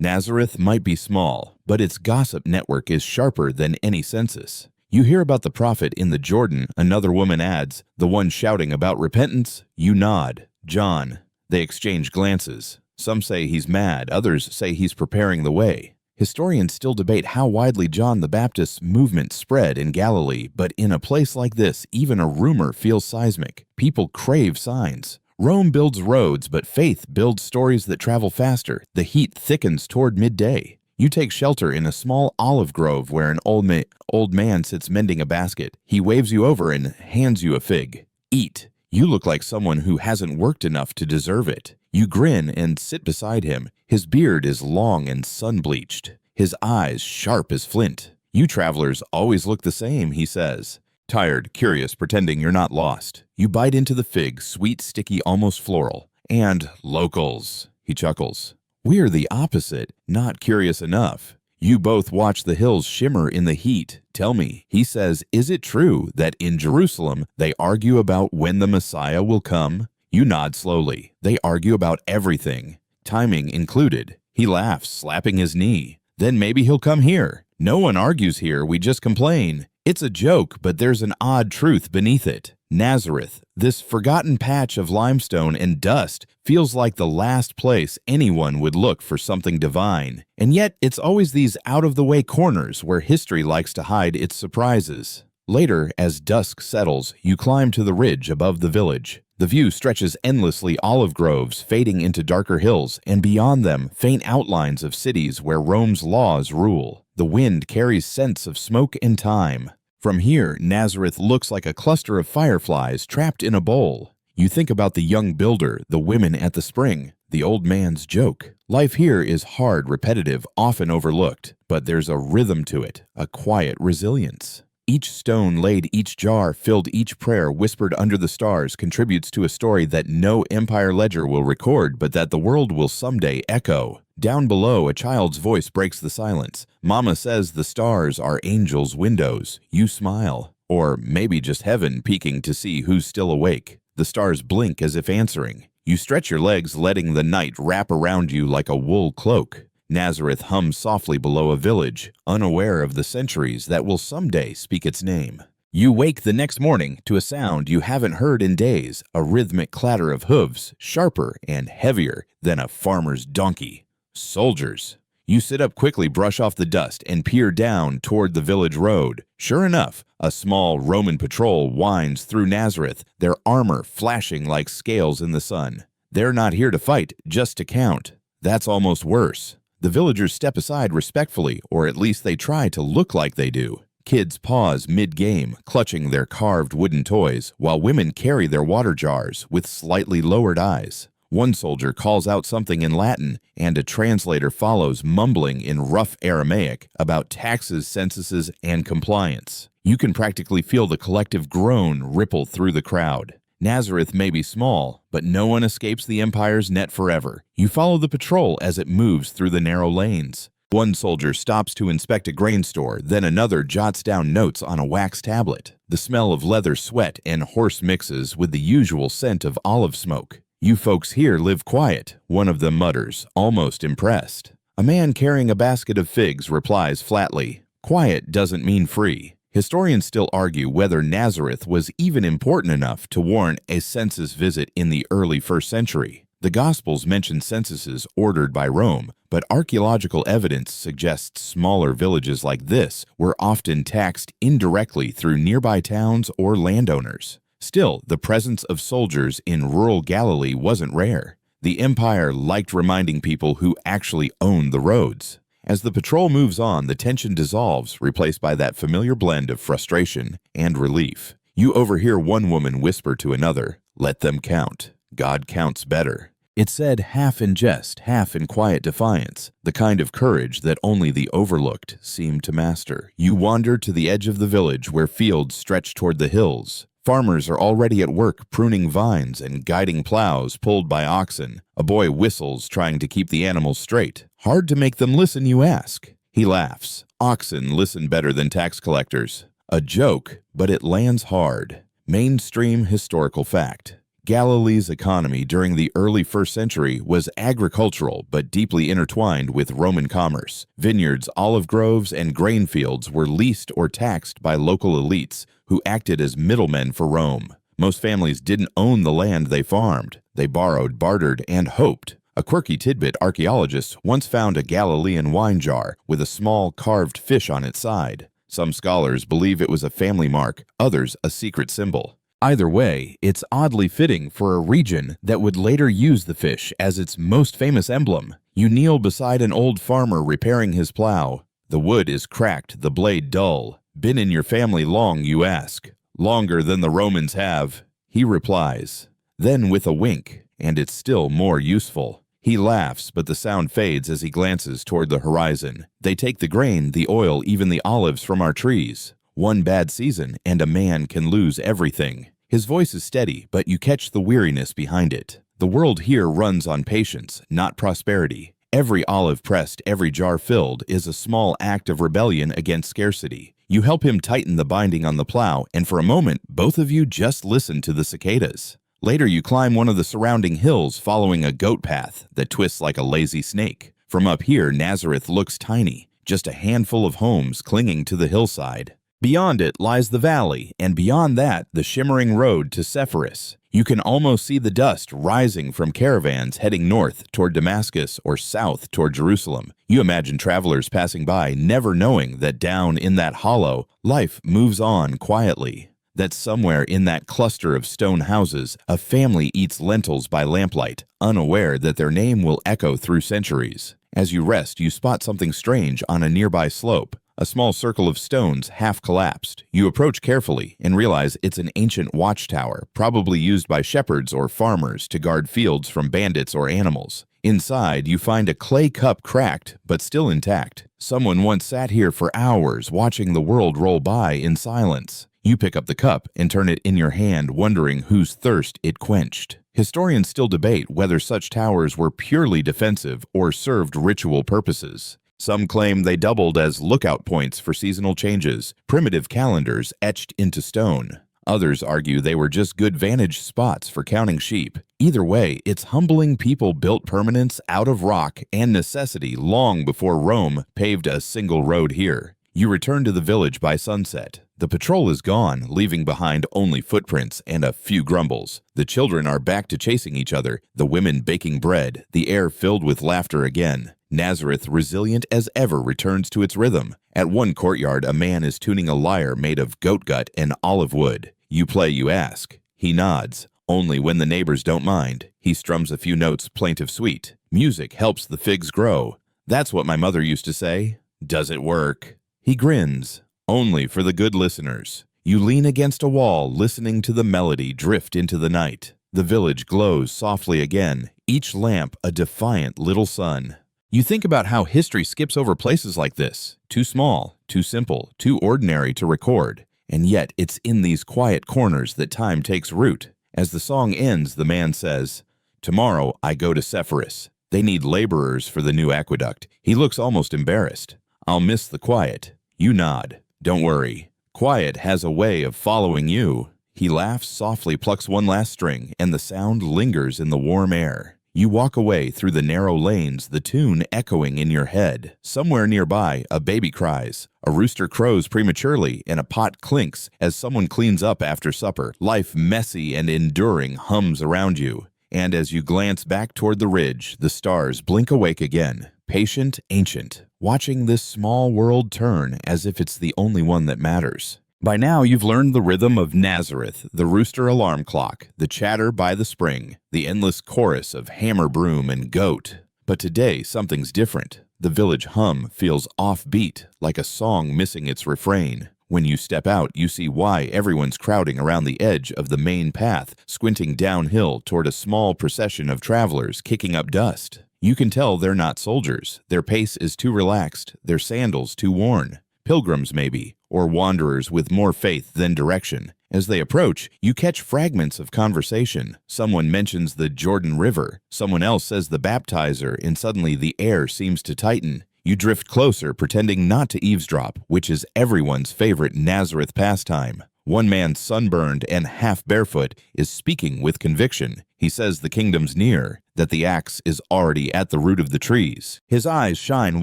Nazareth might be small, but its gossip network is sharper than any census. You hear about the prophet in the Jordan, another woman adds, the one shouting about repentance. You nod. "John." They exchange glances. Some say he's mad, others say he's preparing the way. Historians still debate how widely John the Baptist's movement spread in Galilee, but in a place like this, even a rumor feels seismic. People crave signs. Rome builds roads, but faith builds stories that travel faster. The heat thickens toward midday. You take shelter in a small olive grove where an old man sits mending a basket. He waves you over and hands you a fig. "Eat." You look like someone who hasn't worked enough to deserve it. You grin and sit beside him. His beard is long and sun-bleached. His eyes sharp as flint. "You travelers always look the same," he says. Tired, curious, pretending you're not lost. You bite into the fig, sweet, sticky, almost floral. "And locals," he chuckles. "We're the opposite, not curious enough." You both watch the hills shimmer in the heat. "Tell me," he says, "is it true that in Jerusalem they argue about when the Messiah will come?" You nod slowly. "They argue about everything, timing included." He laughs, slapping his knee. "Then maybe he'll come here." "No one argues here, we just complain." It's a joke, but there's an odd truth beneath it. Nazareth, this forgotten patch of limestone and dust, feels like the last place anyone would look for something divine. And yet, it's always these out-of-the-way corners where history likes to hide its surprises. Later, as dusk settles, you climb to the ridge above the village. The view stretches endlessly, olive groves fading into darker hills, and beyond them, faint outlines of cities where Rome's laws rule. The wind carries scents of smoke and time. From here, Nazareth looks like a cluster of fireflies trapped in a bowl. You think about the young builder, the women at the spring, the old man's joke. Life here is hard, repetitive, often overlooked, but there's a rhythm to it, a quiet resilience. Each stone laid, each jar filled, each prayer whispered under the stars contributes to a story that no empire ledger will record, but that the world will someday echo. Down below, a child's voice breaks the silence. Mama says the stars are angels' windows. You smile. Or maybe just heaven peeking to see who's still awake. The stars blink as if answering. You stretch your legs, letting the night wrap around you like a wool cloak. Nazareth hums softly below a village, unaware of the centuries that will someday speak its name. You wake the next morning to a sound you haven't heard in days, a rhythmic clatter of hooves, sharper and heavier than a farmer's donkey. Soldiers. You sit up quickly, brush off the dust, and peer down toward the village road. Sure enough, a small Roman patrol winds through Nazareth, their armor flashing like scales in the sun. They're not here to fight, just to count. That's almost worse. The villagers step aside respectfully, or at least they try to look like they do. Kids pause mid-game, clutching their carved wooden toys, while women carry their water jars with slightly lowered eyes. One soldier calls out something in Latin, and a translator follows, mumbling in rough Aramaic about taxes, censuses, and compliance. You can practically feel the collective groan ripple through the crowd. Nazareth may be small, but no one escapes the empire's net forever. You follow the patrol as it moves through the narrow lanes. One soldier stops to inspect a grain store, then another jots down notes on a wax tablet. The smell of leather sweat and horse mixes with the usual scent of olive smoke. "You folks here live quiet," one of them mutters, almost impressed. A man carrying a basket of figs replies flatly, "Quiet doesn't mean free." Historians still argue whether Nazareth was even important enough to warrant a census visit in the early 1st century. The Gospels mention censuses ordered by Rome, but archaeological evidence suggests smaller villages like this were often taxed indirectly through nearby towns or landowners. Still, the presence of soldiers in rural Galilee wasn't rare. The empire liked reminding people who actually owned the roads. As the patrol moves on, the tension dissolves, replaced by that familiar blend of frustration and relief. You overhear one woman whisper to another, "Let them count. God counts better." It's said half in jest, half in quiet defiance, the kind of courage that only the overlooked seem to master. You wander to the edge of the village where fields stretch toward the hills. Farmers are already at work pruning vines and guiding plows pulled by oxen. A boy whistles, trying to keep the animals straight. "Hard to make them listen, you ask?" He laughs. "Oxen listen better than tax collectors." A joke, but it lands hard. Mainstream historical fact. Galilee's economy during the early 1st century was agricultural but deeply intertwined with Roman commerce. Vineyards, olive groves, and grain fields were leased or taxed by local elites who acted as middlemen for Rome. Most families didn't own the land they farmed. They borrowed, bartered, and hoped. A quirky tidbit: archaeologists once found a Galilean wine jar with a small carved fish on its side. Some scholars believe it was a family mark, others a secret symbol. Either way, it's oddly fitting for a region that would later use the fish as its most famous emblem. You kneel beside an old farmer repairing his plow. The wood is cracked, the blade dull. "Been in your family long?" you ask. "Longer than the Romans have," he replies. Then with a wink, and it's still more useful. He laughs, but the sound fades as he glances toward the horizon. "They take the grain, the oil, even the olives from our trees. One bad season, and a man can lose everything." His voice is steady, but you catch the weariness behind it. The world here runs on patience, not prosperity. Every olive pressed, every jar filled, is a small act of rebellion against scarcity. You help him tighten the binding on the plow, and for a moment, both of you just listen to the cicadas. Later, you climb one of the surrounding hills, following a goat path that twists like a lazy snake. From up here, Nazareth looks tiny, just a handful of homes clinging to the hillside. Beyond it lies the valley, and beyond that, the shimmering road to Sepphoris. You can almost see the dust rising from caravans heading north toward Damascus or south toward Jerusalem. You imagine travelers passing by, never knowing that down in that hollow, life moves on quietly. That somewhere in that cluster of stone houses, a family eats lentils by lamplight, unaware that their name will echo through centuries. As you rest, you spot something strange on a nearby slope. A small circle of stones half collapsed. You approach carefully and realize it's an ancient watchtower, probably used by shepherds or farmers to guard fields from bandits or animals. Inside, you find a clay cup cracked, but still intact. Someone once sat here for hours, watching the world roll by in silence. You pick up the cup and turn it in your hand, wondering whose thirst it quenched. Historians still debate whether such towers were purely defensive or served ritual purposes. Some claim they doubled as lookout points for seasonal changes, primitive calendars etched into stone. Others argue they were just good vantage spots for counting sheep. Either way, it's humbling people built permanence out of rock and necessity long before Rome paved a single road here. You return to the village by sunset. The patrol is gone, leaving behind only footprints and a few grumbles. The children are back to chasing each other, the women baking bread, the air filled with laughter again. Nazareth, resilient as ever, returns to its rhythm. At one courtyard, a man is tuning a lyre made of goat gut and olive wood. You play, you ask. He nods. Only when the neighbors don't mind. He strums a few notes plaintive sweet. Music helps the figs grow. That's what my mother used to say. Does it work? He grins. Only for the good listeners. You lean against a wall, listening to the melody drift into the night. The village glows softly again, each lamp a defiant little sun. You think about how history skips over places like this. Too small, too simple, too ordinary to record. And yet it's in these quiet corners that time takes root. As the song ends, the man says, "Tomorrow I go to Sepphoris. They need laborers for the new aqueduct." He looks almost embarrassed. "I'll miss the quiet." You nod. "Don't worry. Quiet has a way of following you." He laughs softly, plucks one last string, and the sound lingers in the warm air. You walk away through the narrow lanes, the tune echoing in your head. Somewhere nearby, a baby cries. A rooster crows prematurely, and a pot clinks as someone cleans up after supper. Life, messy and enduring, hums around you. And as you glance back toward the ridge, the stars blink awake again. Patient, ancient, watching this small world turn as if it's the only one that matters. By now, you've learned the rhythm of Nazareth, the rooster alarm clock, the chatter by the spring, the endless chorus of hammer, broom, and goat. But today, something's different. The village hum feels offbeat, like a song missing its refrain. When you step out, you see why everyone's crowding around the edge of the main path, squinting downhill toward a small procession of travelers kicking up dust. You can tell they're not soldiers. Their pace is too relaxed, their sandals too worn. Pilgrims, maybe, or wanderers with more faith than direction. As they approach, you catch fragments of conversation. Someone mentions the Jordan River. Someone else says the baptizer, and suddenly the air seems to tighten. You drift closer, pretending not to eavesdrop, which is everyone's favorite Nazareth pastime. One man, sunburned and half barefoot, is speaking with conviction. He says the kingdom's near, that the axe is already at the root of the trees. His eyes shine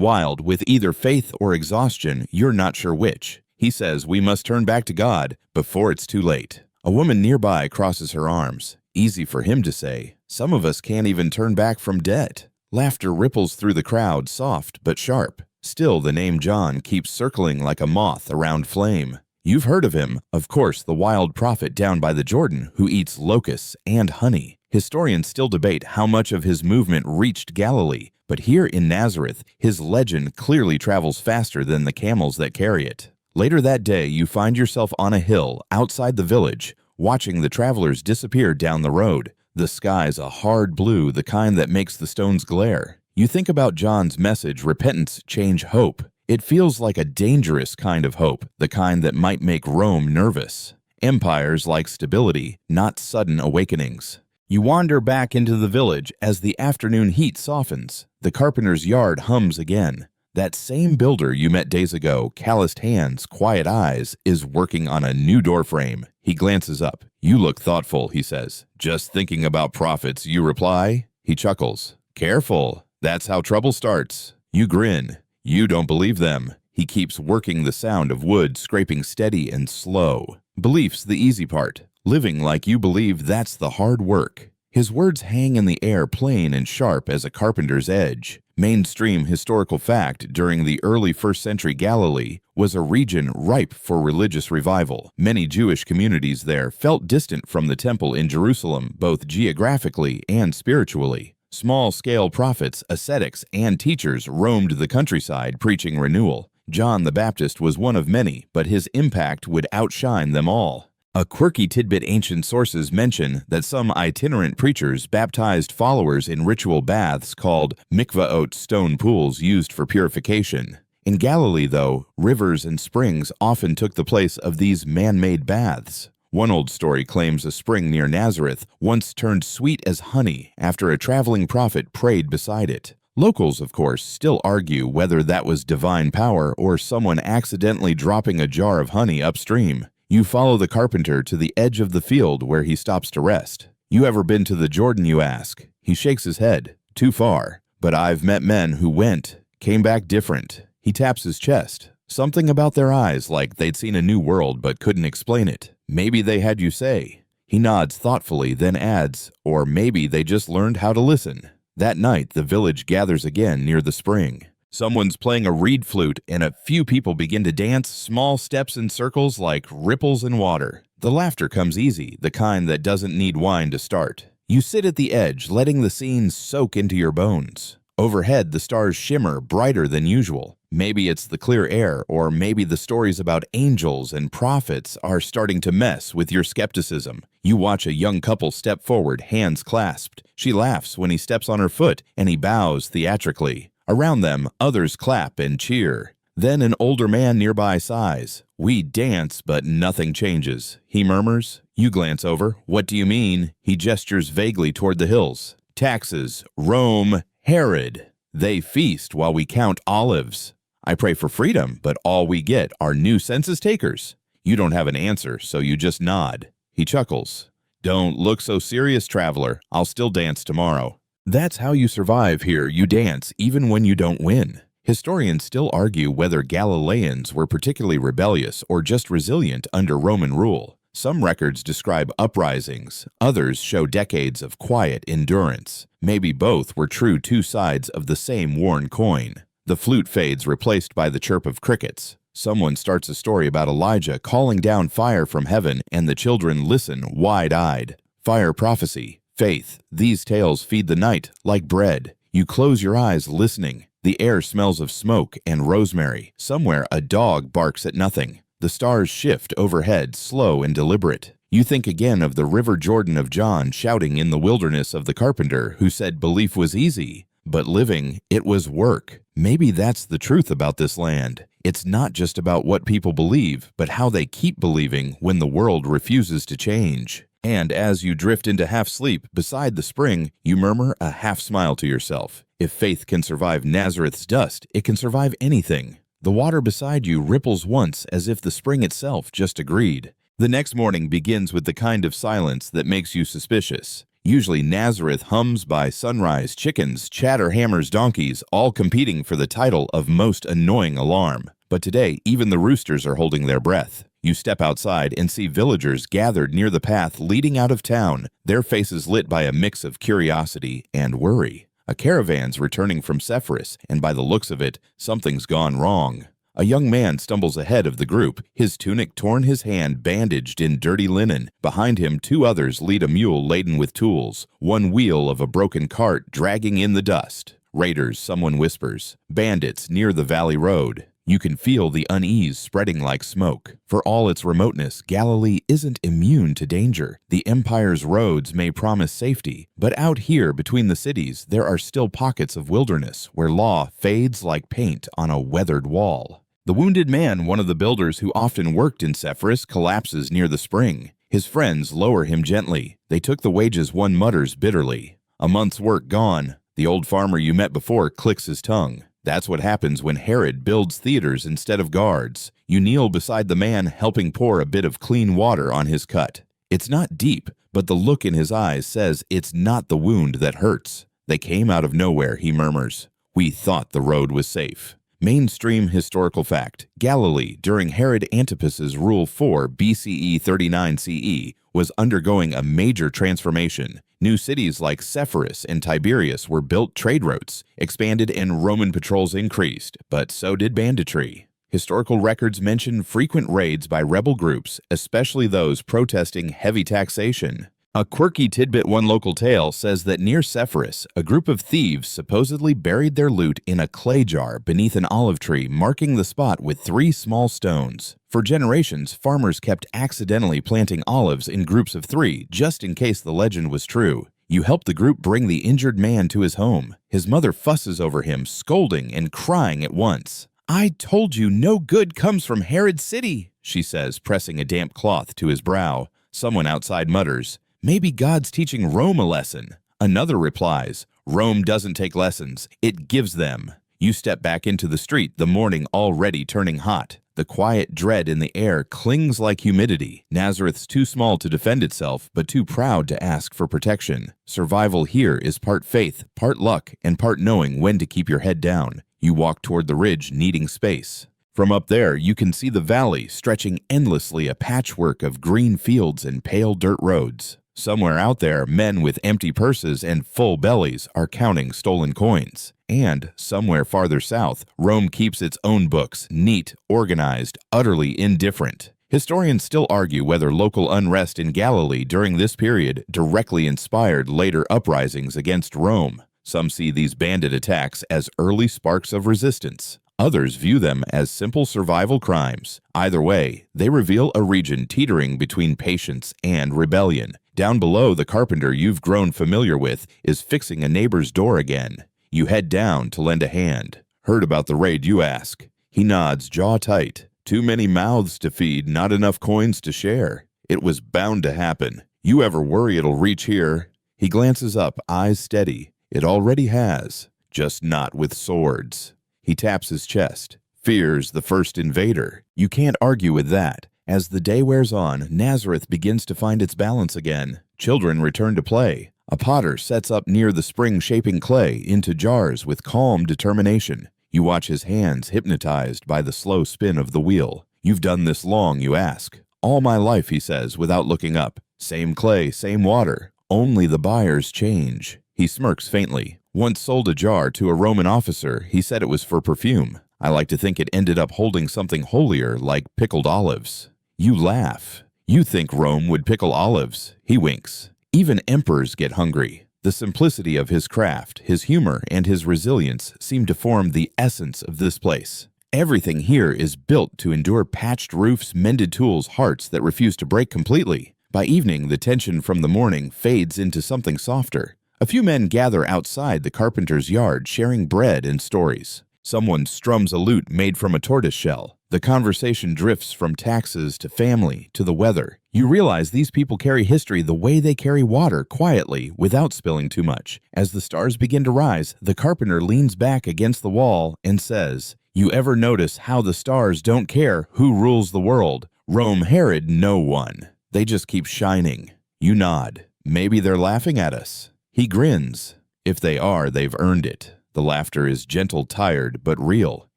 wild with either faith or exhaustion, you're not sure which. He says we must turn back to God before it's too late. A woman nearby crosses her arms. Easy for him to say. Some of us can't even turn back from debt. Laughter ripples through the crowd, soft but sharp. Still, the name John keeps circling like a moth around flame. You've heard of him, of course, the wild prophet down by the Jordan who eats locusts and honey. Historians still debate how much of his movement reached Galilee, but here in Nazareth, his legend clearly travels faster than the camels that carry it. Later that day, you find yourself on a hill outside the village, watching the travelers disappear down the road. The sky's a hard blue, the kind that makes the stones glare. You think about John's message, repentance, change, hope. It feels like a dangerous kind of hope, the kind that might make Rome nervous. Empires like stability, not sudden awakenings. You wander back into the village as the afternoon heat softens. The carpenter's yard hums again. That same builder you met days ago, calloused hands, quiet eyes, is working on a new doorframe. He glances up. "You look thoughtful," he says. "Just thinking about profits," you reply. He chuckles. "Careful. That's how trouble starts." You grin. You don't believe them. He keeps working the sound of wood scraping steady and slow. Belief's the easy part. Living like you believe, that's the hard work. His words hang in the air plain and sharp as a carpenter's edge. Mainstream historical fact, during the early 1st century Galilee was a region ripe for religious revival. Many Jewish communities there felt distant from the temple in Jerusalem, both geographically and spiritually. Small-scale prophets, ascetics, and teachers roamed the countryside preaching renewal. John the Baptist was one of many, but his impact would outshine them all. A quirky tidbit: ancient sources mention that some itinerant preachers baptized followers in ritual baths called mikvaot, stone pools used for purification. In Galilee, though, rivers and springs often took the place of these man-made baths. One old story claims a spring near Nazareth once turned sweet as honey after a traveling prophet prayed beside it. Locals, of course, still argue whether that was divine power or someone accidentally dropping a jar of honey upstream. You follow the carpenter to the edge of the field where he stops to rest. "You ever been to the Jordan?" you ask. He shakes his head. "Too far. But I've met men who went, came back different." He taps his chest. Something about their eyes, like they'd seen a new world but couldn't explain it. Maybe they had you say. He nods thoughtfully, then adds, or maybe they just learned how to listen. That night, the village gathers again near the spring. Someone's playing a reed flute, and a few people begin to dance small steps in circles like ripples in water. The laughter comes easy, the kind that doesn't need wine to start. You sit at the edge, letting the scene soak into your bones. Overhead, the stars shimmer brighter than usual. Maybe it's the clear air, or maybe the stories about angels and prophets are starting to mess with your skepticism. You watch a young couple step forward, hands clasped. She laughs when he steps on her foot, and he bows theatrically. Around them, others clap and cheer. Then an older man nearby sighs. "We dance, but nothing changes," he murmurs. You glance over. "What do you mean?" He gestures vaguely toward the hills. "Taxes, Rome, Herod. They feast while we count olives. I pray for freedom, but all we get are new census takers." You don't have an answer, so you just nod. He chuckles. "Don't look so serious, traveler. I'll still dance tomorrow." That's how you survive here. You dance, even when you don't win. Historians still argue whether Galileans were particularly rebellious or just resilient under Roman rule. Some records describe uprisings, others show decades of quiet endurance. Maybe both were true two sides of the same worn coin. The flute fades, replaced by the chirp of crickets. Someone starts a story about Elijah calling down fire from heaven, and the children listen wide-eyed. Fire prophecy, faith, these tales feed the night like bread. You close your eyes listening. The air smells of smoke and rosemary. Somewhere a dog barks at nothing. The stars shift overhead, slow and deliberate. You think again of the River Jordan of John shouting in the wilderness of the carpenter who said belief was easy, but living, it was work. Maybe that's the truth about this land. It's not just about what people believe, but how they keep believing when the world refuses to change. And as you drift into half-sleep beside the spring, you murmur a half-smile to yourself. If faith can survive Nazareth's dust, it can survive anything. The water beside you ripples once as if the spring itself just agreed. The next morning begins with the kind of silence that makes you suspicious. Usually Nazareth hums by sunrise, chickens, chatter hammers, donkeys, all competing for the title of most annoying alarm. But today, even the roosters are holding their breath. You step outside and see villagers gathered near the path leading out of town, their faces lit by a mix of curiosity and worry. A caravan's returning from Sepphoris, and by the looks of it, something's gone wrong. A young man stumbles ahead of the group, his tunic torn, his hand bandaged in dirty linen. Behind him, two others lead a mule laden with tools, one wheel of a broken cart dragging in the dust. Raiders, someone whispers. Bandits near the valley road. You can feel the unease spreading like smoke. For all its remoteness, Galilee isn't immune to danger. The empire's roads may promise safety, but out here between the cities, there are still pockets of wilderness where law fades like paint on a weathered wall. The wounded man, one of the builders who often worked in Sepphoris, collapses near the spring. His friends lower him gently. They took the wages, one mutters bitterly. A month's work gone. The old farmer you met before clicks his tongue. That's what happens when Herod builds theaters instead of guards. You kneel beside the man, helping pour a bit of clean water on his cut. It's not deep, but the look in his eyes says it's not the wound that hurts. They came out of nowhere, he murmurs. We thought the road was safe. Mainstream historical fact. Galilee, during Herod Antipas's rule 4 BCE 39 CE, was undergoing a major transformation. New cities like Sepphoris and Tiberias were built, trade routes expanded, and Roman patrols increased, but so did banditry. Historical records mention frequent raids by rebel groups, especially those protesting heavy taxation. A quirky tidbit, one local tale, says that near Sepphoris, a group of thieves supposedly buried their loot in a clay jar beneath an olive tree, marking the spot with 3 small stones. For generations, farmers kept accidentally planting olives in groups of 3, just in case the legend was true. You help the group bring the injured man to his home. His mother fusses over him, scolding and crying at once. "I told you no good comes from Herod's city," she says, pressing a damp cloth to his brow. Someone outside mutters, "Maybe God's teaching Rome a lesson." Another replies, "Rome doesn't take lessons, it gives them." You step back into the street, the morning already turning hot. The quiet dread in the air clings like humidity. Nazareth's too small to defend itself, but too proud to ask for protection. Survival here is part faith, part luck, and part knowing when to keep your head down. You walk toward the ridge, needing space. From up there, you can see the valley stretching endlessly, a patchwork of green fields and pale dirt roads. Somewhere out there, men with empty purses and full bellies are counting stolen coins. And somewhere farther south, Rome keeps its own books, neat, organized, utterly indifferent. Historians still argue whether local unrest in Galilee during this period directly inspired later uprisings against Rome. Some see these bandit attacks as early sparks of resistance. Others view them as simple survival crimes. Either way, they reveal a region teetering between patience and rebellion. Down below, the carpenter you've grown familiar with is fixing a neighbor's door again. You head down to lend a hand. Heard about the raid, you ask. He nods, jaw tight. Too many mouths to feed, not enough coins to share. It was bound to happen. You ever worry it'll reach here? He glances up, eyes steady. It already has, just not with swords. He taps his chest. Fears the first invader. You can't argue with that. As the day wears on, Nazareth begins to find its balance again. Children return to play. A potter sets up near the spring shaping clay into jars with calm determination. You watch his hands hypnotized by the slow spin of the wheel. You've done this long, you ask. All my life, he says, without looking up. Same clay, same water. Only the buyers change. He smirks faintly. Once sold a jar to a Roman officer, he said it was for perfume. I like to think it ended up holding something holier, like pickled olives. You laugh. You think Rome would pickle olives. He winks. Even emperors get hungry. The simplicity of his craft, his humor, and his resilience seem to form the essence of this place. Everything here is built to endure patched roofs, mended tools, hearts that refuse to break completely. By evening, the tension from the morning fades into something softer. A few men gather outside the carpenter's yard, sharing bread and stories. Someone strums a lute made from a tortoise shell. The conversation drifts from taxes to family to the weather. You realize these people carry history the way they carry water, quietly, without spilling too much. As the stars begin to rise, the carpenter leans back against the wall and says, "You ever notice how the stars don't care who rules the world? Rome, Herod, no one. They just keep shining." You nod. Maybe they're laughing at us. He grins. If they are, they've earned it. The laughter is gentle, tired, but real.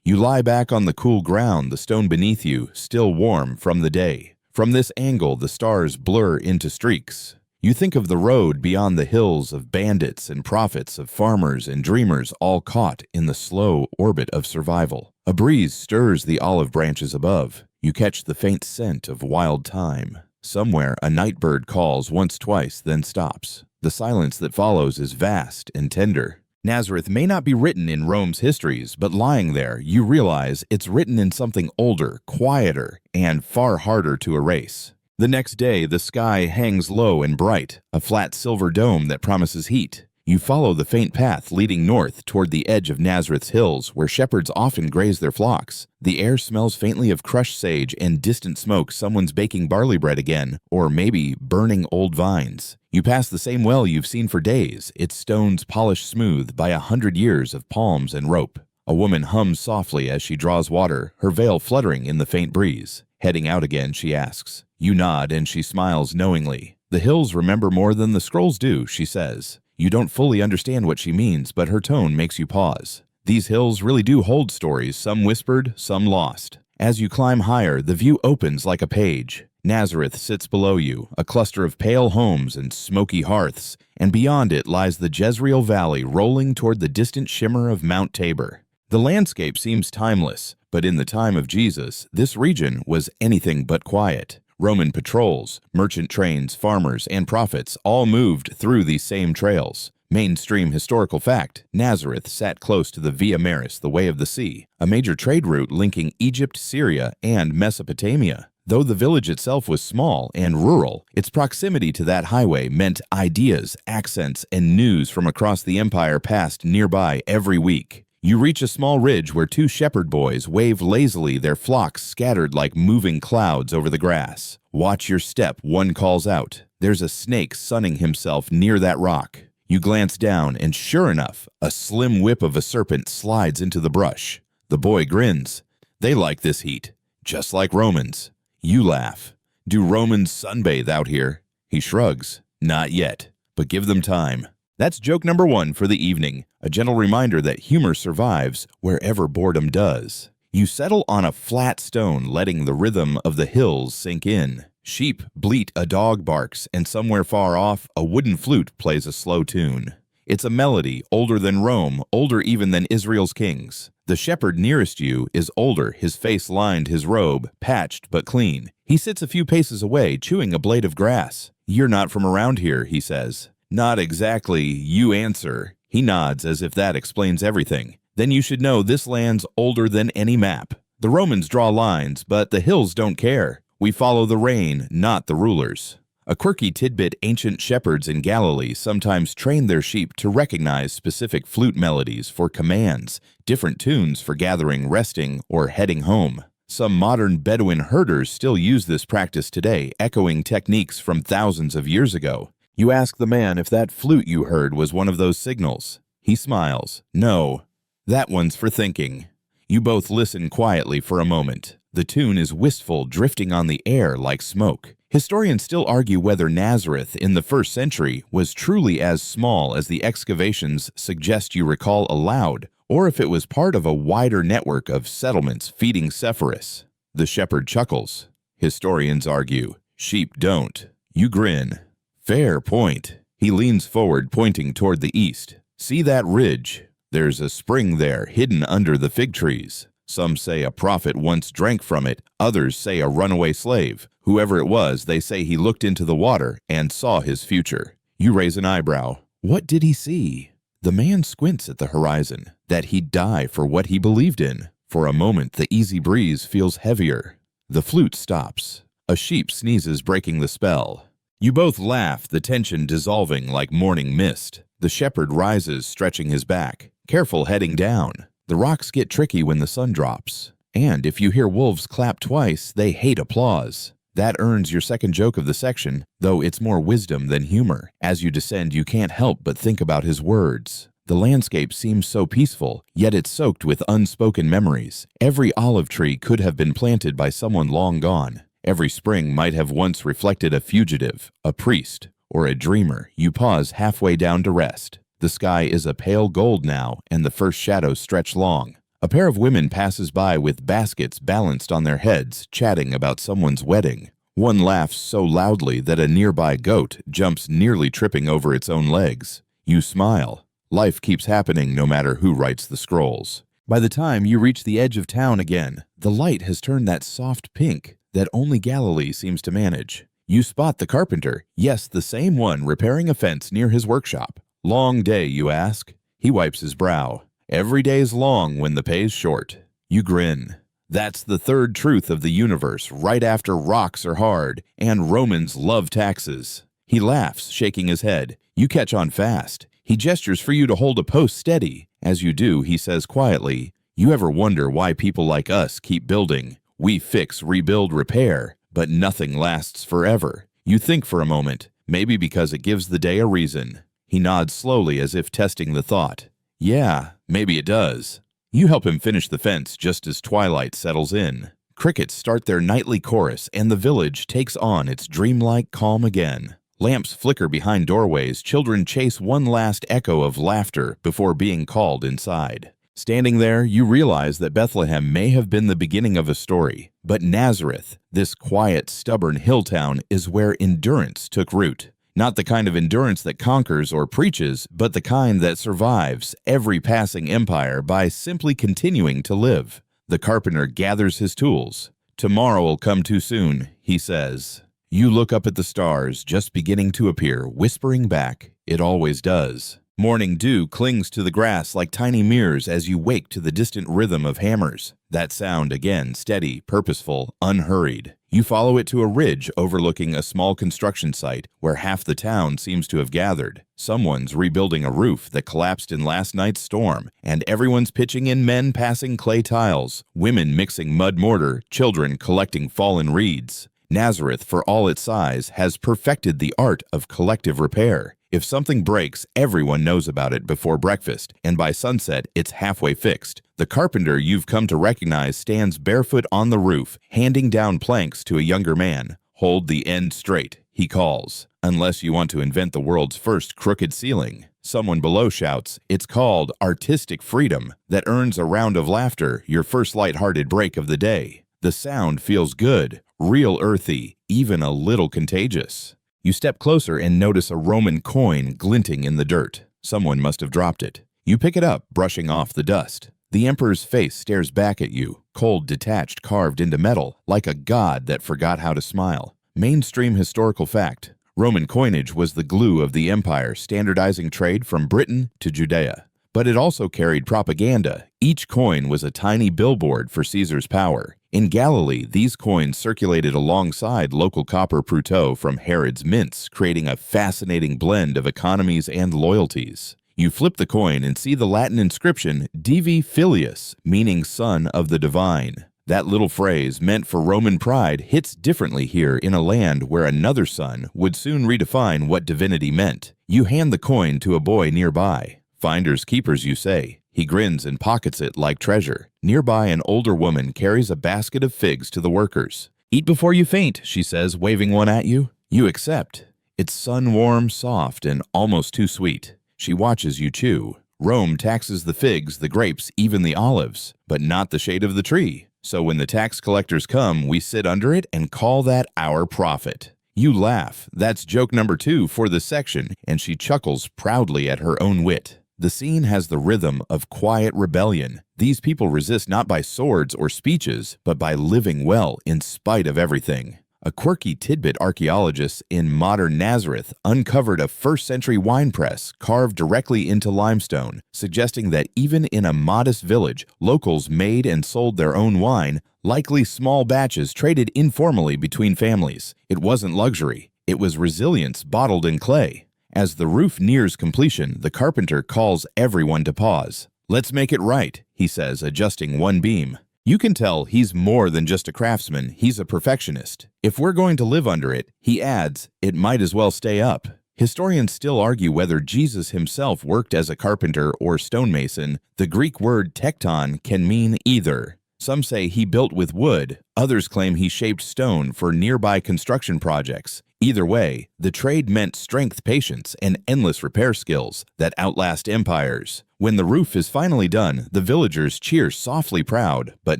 You lie back on the cool ground, the stone beneath you, still warm from the day. From this angle, the stars blur into streaks. You think of the road beyond the hills of bandits and prophets, of farmers and dreamers, all caught in the slow orbit of survival. A breeze stirs the olive branches above. You catch the faint scent of wild thyme. Somewhere, a night bird calls once, twice, then stops. The silence that follows is vast and tender. Nazareth may not be written in Rome's histories, but lying there, you realize it's written in something older, quieter, and far harder to erase. The next day, the sky hangs low and bright, a flat silver dome that promises heat. You follow the faint path leading north toward the edge of Nazareth's hills, where shepherds often graze their flocks. The air smells faintly of crushed sage and distant smoke. Someone's baking barley bread again, or maybe burning old vines. You pass the same well you've seen for days, its stones polished smooth by 100 years of palms and rope. A woman hums softly as she draws water, her veil fluttering in the faint breeze. Heading out again, she asks. You nod and she smiles knowingly. The hills remember more than the scrolls do, she says. You don't fully understand what she means, but her tone makes you pause. These hills really do hold stories, some whispered, some lost. As you climb higher, the view opens like a page. Nazareth sits below you, a cluster of pale homes and smoky hearths, and beyond it lies the Jezreel Valley rolling toward the distant shimmer of Mount Tabor. The landscape seems timeless, but in the time of Jesus, this region was anything but quiet. Roman patrols, merchant trains, farmers, and prophets all moved through these same trails. Mainstream historical fact, Nazareth sat close to the Via Maris, the Way of the Sea, a major trade route linking Egypt, Syria, and Mesopotamia. Though the village itself was small and rural, its proximity to that highway meant ideas, accents, and news from across the empire passed nearby every week. You reach a small ridge where two shepherd boys wave lazily, their flocks scattered like moving clouds over the grass. Watch your step, one calls out. There's a snake sunning himself near that rock. You glance down, and sure enough, a slim whip of a serpent slides into the brush. The boy grins. They like this heat, just like Romans. You laugh. Do Romans sunbathe out here? He shrugs. Not yet, but give them time. That's joke number 1 for the evening, a gentle reminder that humor survives wherever boredom does. You settle on a flat stone, letting the rhythm of the hills sink in. Sheep bleat, a dog barks, and somewhere far off, a wooden flute plays a slow tune. It's a melody older than Rome, older even than Israel's kings. The shepherd nearest you is older, his face lined, his robe, patched but clean. He sits a few paces away, chewing a blade of grass. "You're not from around here," he says. "Not exactly," you answer. He nods as if that explains everything. "Then you should know this land's older than any map. The Romans draw lines, but the hills don't care. We follow the rain, not the rulers." A quirky tidbit: ancient shepherds in Galilee sometimes trained their sheep to recognize specific flute melodies for commands, different tunes for gathering, resting, or heading home. Some modern Bedouin herders still use this practice today, echoing techniques from thousands of years ago. You ask the man if that flute you heard was one of those signals. He smiles. "No, that one's for thinking." You both listen quietly for a moment. The tune is wistful, drifting on the air like smoke. Historians still argue whether Nazareth in the 1st century was truly as small as the excavations suggest you recall aloud, or if it was part of a wider network of settlements feeding Sepphoris. The shepherd chuckles. Historians argue. Sheep don't. You grin. "Fair point." He leans forward, pointing toward the east. "See that ridge? There's a spring there, hidden under the fig trees. Some say a prophet once drank from it, others say a runaway slave. Whoever it was, they say he looked into the water and saw his future." You raise an eyebrow. What did he see? The man squints at the horizon. That he'd die for what he believed in. For a moment, the easy breeze feels heavier. The flute stops. A sheep sneezes, breaking the spell. You both laugh, the tension dissolving like morning mist. The shepherd rises, stretching his back. Careful heading down. The rocks get tricky when the sun drops. And if you hear wolves clap twice, they hate applause. That earns your second joke of the section, though it's more wisdom than humor. As you descend, you can't help but think about his words. The landscape seems so peaceful, yet it's soaked with unspoken memories. Every olive tree could have been planted by someone long gone. Every spring might have once reflected a fugitive, a priest, or a dreamer. You pause halfway down to rest. The sky is a pale gold now, and the first shadows stretch long. A pair of women passes by with baskets balanced on their heads, chatting about someone's wedding. One laughs so loudly that a nearby goat jumps, nearly tripping over its own legs. You smile. Life keeps happening no matter who writes the scrolls. By the time you reach the edge of town again, the light has turned that soft pink that only Galilee seems to manage. You spot the carpenter, yes, the same one repairing a fence near his workshop. "Long day, you ask?" He wipes his brow. "Every day's long when the pay's short." You grin. That's the third truth of the universe, right after rocks are hard and Romans love taxes. He laughs, shaking his head. You catch on fast. He gestures for you to hold a post steady. As you do, he says quietly, "You ever wonder why people like us keep building? We fix, rebuild, repair, but nothing lasts forever." You think for a moment, maybe because it gives the day a reason. He nods slowly as if testing the thought. "Yeah, maybe it does." You help him finish the fence just as twilight settles in. Crickets start their nightly chorus and the village takes on its dreamlike calm again. Lamps flicker behind doorways, children chase one last echo of laughter before being called inside. Standing there, you realize that Bethlehem may have been the beginning of a story, but Nazareth, this quiet, stubborn hill town, is where endurance took root. Not the kind of endurance that conquers or preaches, but the kind that survives every passing empire by simply continuing to live. The carpenter gathers his tools. "Tomorrow will come too soon," he says. You look up at the stars, just beginning to appear, whispering back, "It always does." Morning dew clings to the grass like tiny mirrors as you wake to the distant rhythm of hammers. That sound, again, steady, purposeful, unhurried. You follow it to a ridge overlooking a small construction site where half the town seems to have gathered. Someone's rebuilding a roof that collapsed in last night's storm, and everyone's pitching in, men passing clay tiles, women mixing mud mortar, children collecting fallen reeds. Nazareth, for all its size, has perfected the art of collective repair. If something breaks, everyone knows about it before breakfast, and by sunset, it's halfway fixed. The carpenter you've come to recognize stands barefoot on the roof, handing down planks to a younger man. "Hold the end straight," he calls, "unless you want to invent the world's first crooked ceiling." Someone below shouts, "It's called artistic freedom," that earns a round of laughter, your first light-hearted break of the day. The sound feels good, real earthy, even a little contagious. You step closer and notice a Roman coin glinting in the dirt. Someone must have dropped it. You pick it up, brushing off the dust. The emperor's face stares back at you, cold, detached, carved into metal, like a god that forgot how to smile. Mainstream historical fact: Roman coinage was the glue of the empire, standardizing trade from Britain to Judea. But it also carried propaganda. Each coin was a tiny billboard for Caesar's power. In Galilee, these coins circulated alongside local copper prutto from Herod's mints, creating a fascinating blend of economies and loyalties. You flip the coin and see the Latin inscription Divi Filius, meaning son of the divine. That little phrase, meant for Roman pride, hits differently here in a land where another son would soon redefine what divinity meant. You hand the coin to a boy nearby. Finders keepers, you say. He grins and pockets it like treasure. Nearby, an older woman carries a basket of figs to the workers. "Eat before you faint," she says, waving one at you. You accept. It's sun-warm, soft, and almost too sweet. She watches you chew. Rome taxes the figs, the grapes, even the olives, but not the shade of the tree. So when the tax collectors come, we sit under it and call that our profit. You laugh. That's joke number 2 for the section, and she chuckles proudly at her own wit. The scene has the rhythm of quiet rebellion. These people resist not by swords or speeches, but by living well in spite of everything. A quirky tidbit: archaeologists in modern Nazareth uncovered a first-century wine press carved directly into limestone, suggesting that even in a modest village, locals made and sold their own wine, likely small batches traded informally between families. It wasn't luxury. It was resilience bottled in clay. As the roof nears completion, the carpenter calls everyone to pause. "Let's make it right," he says, adjusting one beam. You can tell he's more than just a craftsman, he's a perfectionist. If we're going to live under it, he adds, it might as well stay up. Historians still argue whether Jesus himself worked as a carpenter or stonemason. The Greek word tekton can mean either. Some say he built with wood, others claim he shaped stone for nearby construction projects. Either way, the trade meant strength, patience, and endless repair skills that outlast empires. When the roof is finally done, the villagers cheer softly proud, but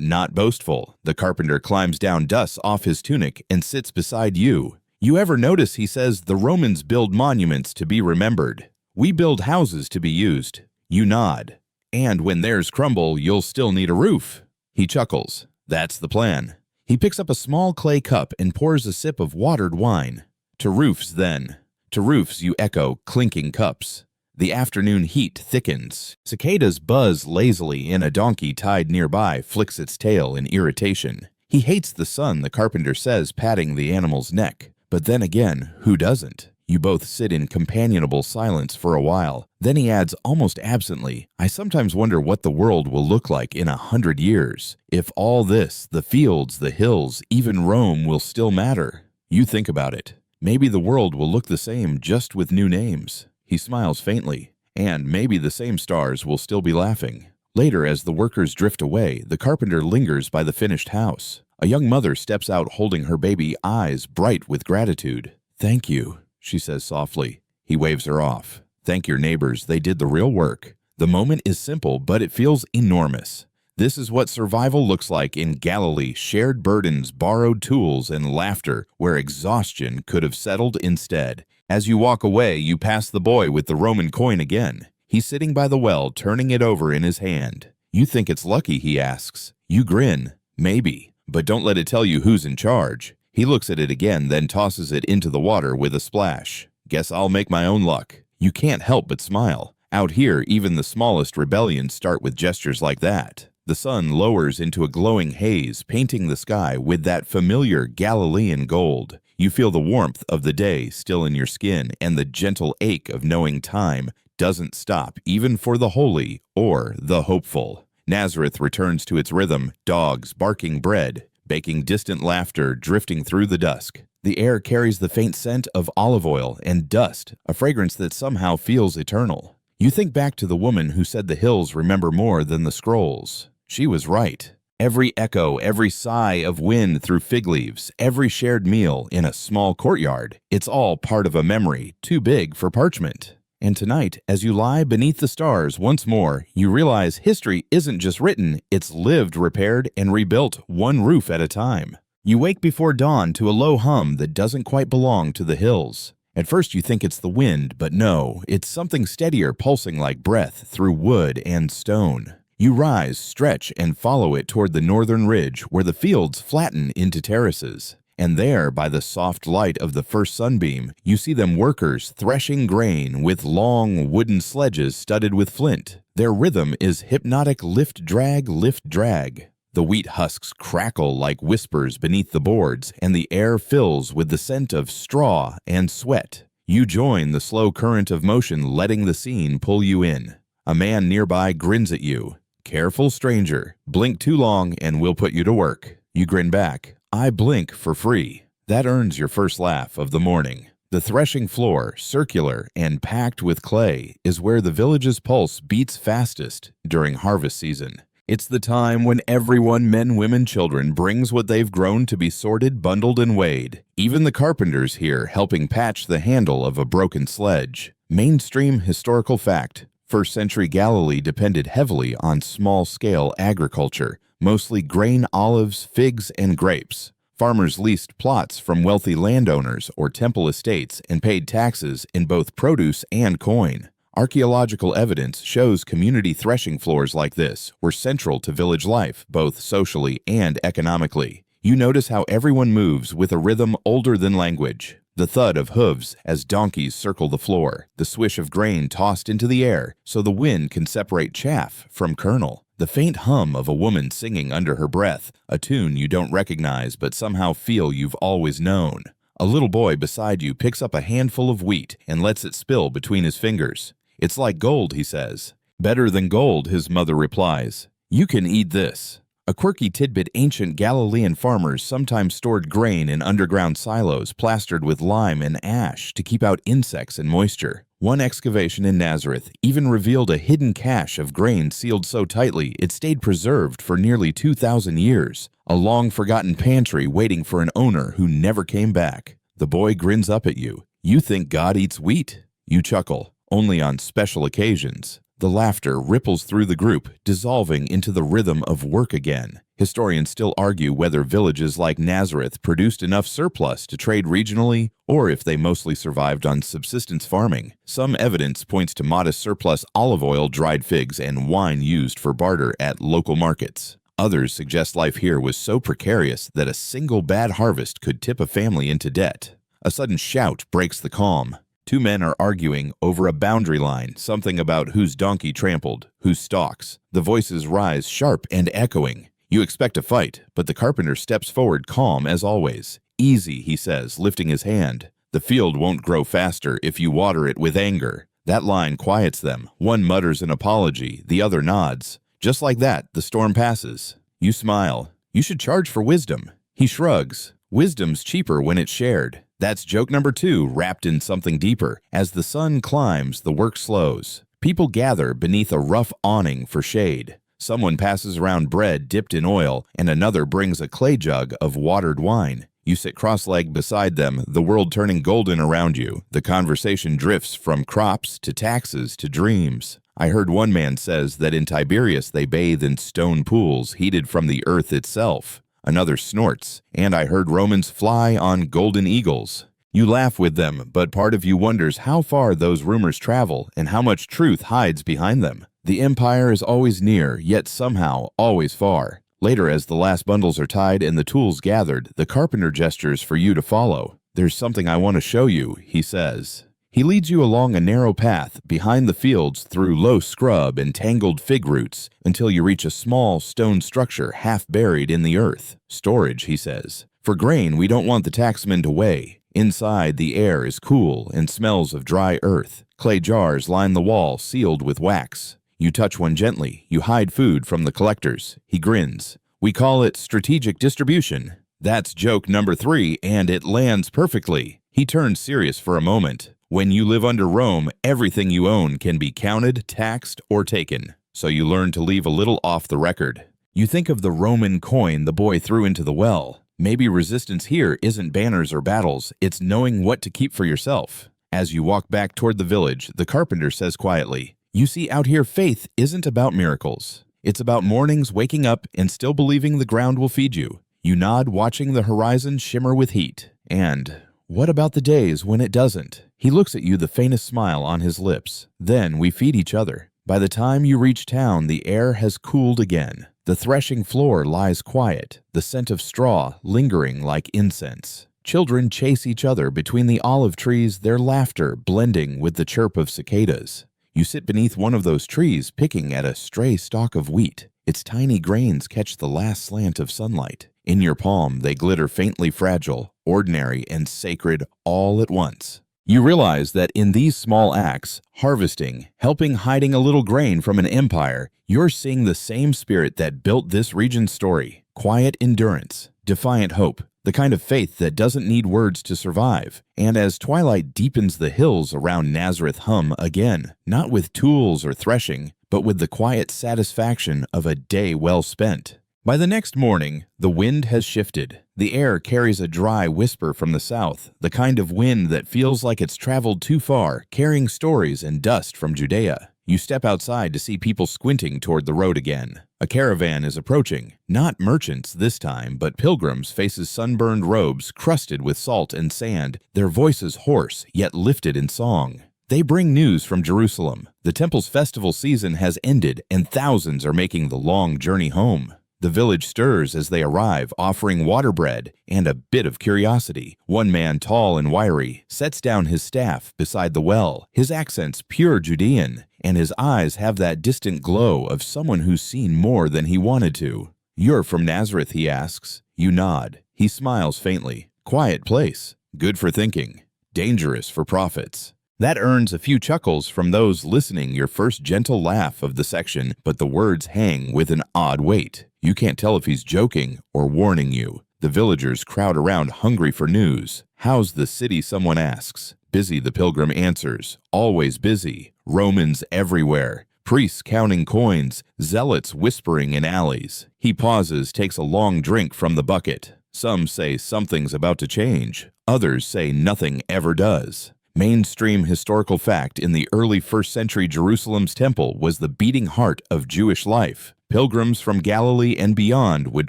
not boastful. The carpenter climbs down dust off his tunic and sits beside you. You ever notice he says the Romans build monuments to be remembered? We build houses to be used. You nod. And when theirs crumble, you'll still need a roof. He chuckles. That's the plan. He picks up a small clay cup and pours a sip of watered wine. To roofs, then. To roofs, you echo clinking cups. The afternoon heat thickens. Cicadas buzz lazily, and a donkey tied nearby flicks its tail in irritation. He hates the sun, the carpenter says, patting the animal's neck. But then again, who doesn't? You both sit in companionable silence for a while. Then he adds almost absently, "I sometimes wonder what the world will look like in 100 years. If all this, the fields, the hills, even Rome will still matter." You think about it. Maybe the world will look the same, just with new names. He smiles faintly. And maybe the same stars will still be laughing. Later, as the workers drift away, the carpenter lingers by the finished house. A young mother steps out holding her baby, eyes bright with gratitude. "Thank you," she says softly. He waves her off. "Thank your neighbors, they did the real work." The moment is simple, but it feels enormous. This is what survival looks like in Galilee: shared burdens, borrowed tools, and laughter where exhaustion could have settled instead. As you walk away, you pass the boy with the Roman coin again. He's sitting by the well, turning it over in his hand. You think it's lucky, he asks. You grin. Maybe. But don't let it tell you who's in charge. He looks at it again, then tosses it into the water with a splash. Guess I'll make my own luck. You can't help but smile. Out here, even the smallest rebellions start with gestures like that. The sun lowers into a glowing haze, painting the sky with that familiar Galilean gold. You feel the warmth of the day still in your skin and the gentle ache of knowing time doesn't stop even for the holy or the hopeful. Nazareth returns to its rhythm, dogs barking bread, baking distant laughter drifting through the dusk. The air carries the faint scent of olive oil and dust, a fragrance that somehow feels eternal. You think back to the woman who said the hills remember more than the scrolls. She was right. Every echo, every sigh of wind through fig leaves, every shared meal in a small courtyard, it's all part of a memory too big for parchment. And tonight, as you lie beneath the stars once more, you realize history isn't just written, it's lived, repaired, and rebuilt one roof at a time. You wake before dawn to a low hum that doesn't quite belong to the hills. At first you think it's the wind, but no, it's something steadier pulsing like breath through wood and stone. You rise, stretch, and follow it toward the northern ridge where the fields flatten into terraces. And there, by the soft light of the first sunbeam, you see them workers threshing grain with long wooden sledges studded with flint. Their rhythm is hypnotic lift-drag, lift-drag. The wheat husks crackle like whispers beneath the boards, and the air fills with the scent of straw and sweat. You join the slow current of motion, letting the scene pull you in. A man nearby grins at you. "Careful, stranger. Blink too long and we'll put you to work." You grin back. "I blink for free." That earns your first laugh of the morning. The threshing floor, circular and packed with clay, is where the village's pulse beats fastest during harvest season. It's the time when everyone, men, women, children, brings what they've grown to be sorted, bundled, and weighed. Even the carpenters here helping patch the handle of a broken sledge. Mainstream historical fact: first century Galilee depended heavily on small-scale agriculture, mostly grain, olives, figs, and grapes. Farmers leased plots from wealthy landowners or temple estates and paid taxes in both produce and coin. Archaeological evidence shows community threshing floors like this were central to village life, both socially and economically. You notice how everyone moves with a rhythm older than language. The thud of hooves as donkeys circle the floor, the swish of grain tossed into the air so the wind can separate chaff from kernel, the faint hum of a woman singing under her breath, a tune you don't recognize but somehow feel you've always known. A little boy beside you picks up a handful of wheat and lets it spill between his fingers. "It's like gold," he says. "Better than gold," his mother replies. "You can eat this." A quirky tidbit: ancient Galilean farmers sometimes stored grain in underground silos plastered with lime and ash to keep out insects and moisture. One excavation in Nazareth even revealed a hidden cache of grain sealed so tightly it stayed preserved for nearly 2,000 years. A long-forgotten pantry waiting for an owner who never came back. The boy grins up at you. "You think God eats wheat?" You chuckle. "Only on special occasions." The laughter ripples through the group, dissolving into the rhythm of work again. Historians still argue whether villages like Nazareth produced enough surplus to trade regionally, or if they mostly survived on subsistence farming. Some evidence points to modest surplus olive oil, dried figs, and wine used for barter at local markets. Others suggest life here was so precarious that a single bad harvest could tip a family into debt. A sudden shout breaks the calm. Two men are arguing over a boundary line, something about whose donkey trampled, whose stalks. The voices rise sharp and echoing. You expect a fight, but the carpenter steps forward calm as always. "Easy," he says, lifting his hand. "The field won't grow faster if you water it with anger." That line quiets them. One mutters an apology, the other nods. Just like that, the storm passes. You smile. "You should charge for wisdom." He shrugs. "Wisdom's cheaper when it's shared." That's joke number 2, wrapped in something deeper. As the sun climbs, the work slows. People gather beneath a rough awning for shade. Someone passes around bread dipped in oil, and another brings a clay jug of watered wine. You sit cross-legged beside them, the world turning golden around you. The conversation drifts from crops to taxes to dreams. I heard one man says that in Tiberias they bathe in stone pools heated from the earth itself. Another snorts, "And I heard Romans fly on golden eagles." You laugh with them, but part of you wonders how far those rumors travel and how much truth hides behind them. The empire is always near, yet somehow always far. Later, as the last bundles are tied and the tools gathered, the carpenter gestures for you to follow. "There's something I want to show you," he says. He leads you along a narrow path, behind the fields, through low scrub and tangled fig roots, until you reach a small stone structure half buried in the earth. "Storage," he says. "For grain we don't want the taxman to weigh." Inside, the air is cool and smells of dry earth. Clay jars line the wall, sealed with wax. You touch one gently. You hide food from the collectors. He grins. "We call it strategic distribution." That's joke number 3, and it lands perfectly. He turns serious for a moment. When you live under Rome, everything you own can be counted, taxed, or taken. So you learn to leave a little off the record. You think of the Roman coin the boy threw into the well. Maybe resistance here isn't banners or battles, it's knowing what to keep for yourself. As you walk back toward the village, the carpenter says quietly, "You see, out here faith isn't about miracles. It's about mornings waking up and still believing the ground will feed you." You nod, watching the horizon shimmer with heat. "And what about the days when it doesn't?" He looks at you, the faintest smile on his lips. "Then we feed each other." By the time you reach town, the air has cooled again. The threshing floor lies quiet, the scent of straw lingering like incense. Children chase each other between the olive trees, their laughter blending with the chirp of cicadas. You sit beneath one of those trees, picking at a stray stalk of wheat. Its tiny grains catch the last slant of sunlight. In your palm, they glitter faintly fragile, ordinary, and sacred all at once. You realize that in these small acts, harvesting, helping, hiding a little grain from an empire, you're seeing the same spirit that built this region's story. Quiet endurance, defiant hope, the kind of faith that doesn't need words to survive. And as twilight deepens, the hills around Nazareth hum again, not with tools or threshing, but with the quiet satisfaction of a day well spent. By the next morning, the wind has shifted. The air carries a dry whisper from the south, the kind of wind that feels like it's traveled too far, carrying stories and dust from Judea. You step outside to see people squinting toward the road again. A caravan is approaching. Not merchants this time, but pilgrims, faces sunburned robes crusted with salt and sand, their voices hoarse yet lifted in song. They bring news from Jerusalem. The temple's festival season has ended, and thousands are making the long journey home. The village stirs as they arrive, offering water bread and a bit of curiosity. One man, tall and wiry, sets down his staff beside the well, his accents pure Judean, and his eyes have that distant glow of someone who's seen more than he wanted to. "You're from Nazareth?" he asks. You nod. He smiles faintly. "Quiet place. Good for thinking. Dangerous for prophets." That earns a few chuckles from those listening, your first gentle laugh of the section, but the words hang with an odd weight. You can't tell if he's joking or warning you. The villagers crowd around, hungry for news. "How's the city?" someone asks. "Busy," the pilgrim answers. "Always busy. Romans everywhere. Priests counting coins, zealots whispering in alleys." He pauses, takes a long drink from the bucket. Some say something's about to change. Others say nothing ever does. Mainstream historical fact: in the early 1st century, Jerusalem's temple was the beating heart of Jewish life. Pilgrims from Galilee and beyond would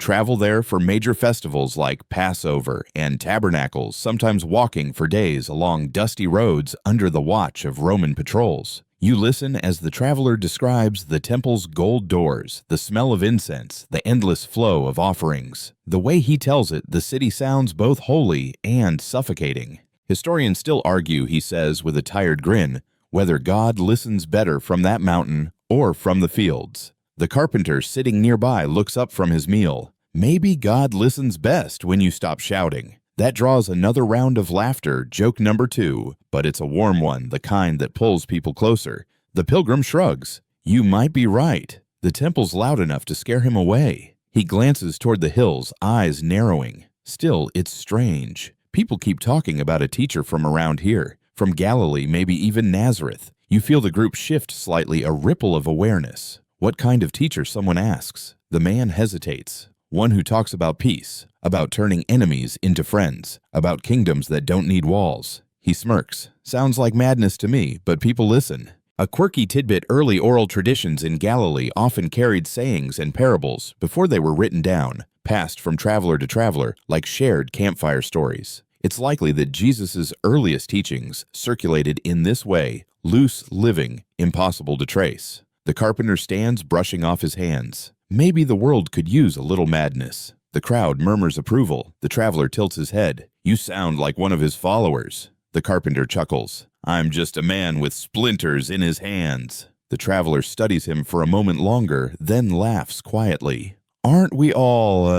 travel there for major festivals like Passover and Tabernacles, sometimes walking for days along dusty roads under the watch of Roman patrols. You listen as the traveler describes the temple's gold doors, the smell of incense, the endless flow of offerings. The way he tells it, the city sounds both holy and suffocating. Historians still argue, he says with a tired grin, whether God listens better from that mountain or from the fields. The carpenter sitting nearby looks up from his meal. Maybe God listens best when you stop shouting. That draws another round of laughter, joke number 2, but it's a warm one, the kind that pulls people closer. The pilgrim shrugs. You might be right. The temple's loud enough to scare him away. He glances toward the hills, eyes narrowing. Still, it's strange. People keep talking about a teacher from around here, from Galilee, maybe even Nazareth. You feel the group shift slightly, a ripple of awareness. What kind of teacher, someone asks. The man hesitates. One who talks about peace, about turning enemies into friends, about kingdoms that don't need walls. He smirks. Sounds like madness to me, but people listen. A quirky tidbit: early oral traditions in Galilee often carried sayings and parables before they were written down, passed from traveler to traveler like shared campfire stories. It's likely that Jesus' earliest teachings circulated in this way, loose living, impossible to trace. The carpenter stands, brushing off his hands. Maybe the world could use a little madness. The crowd murmurs approval. The traveler tilts his head. You sound like one of his followers. The carpenter chuckles. I'm just a man with splinters in his hands. The traveler studies him for a moment longer, then laughs quietly. Aren't we all,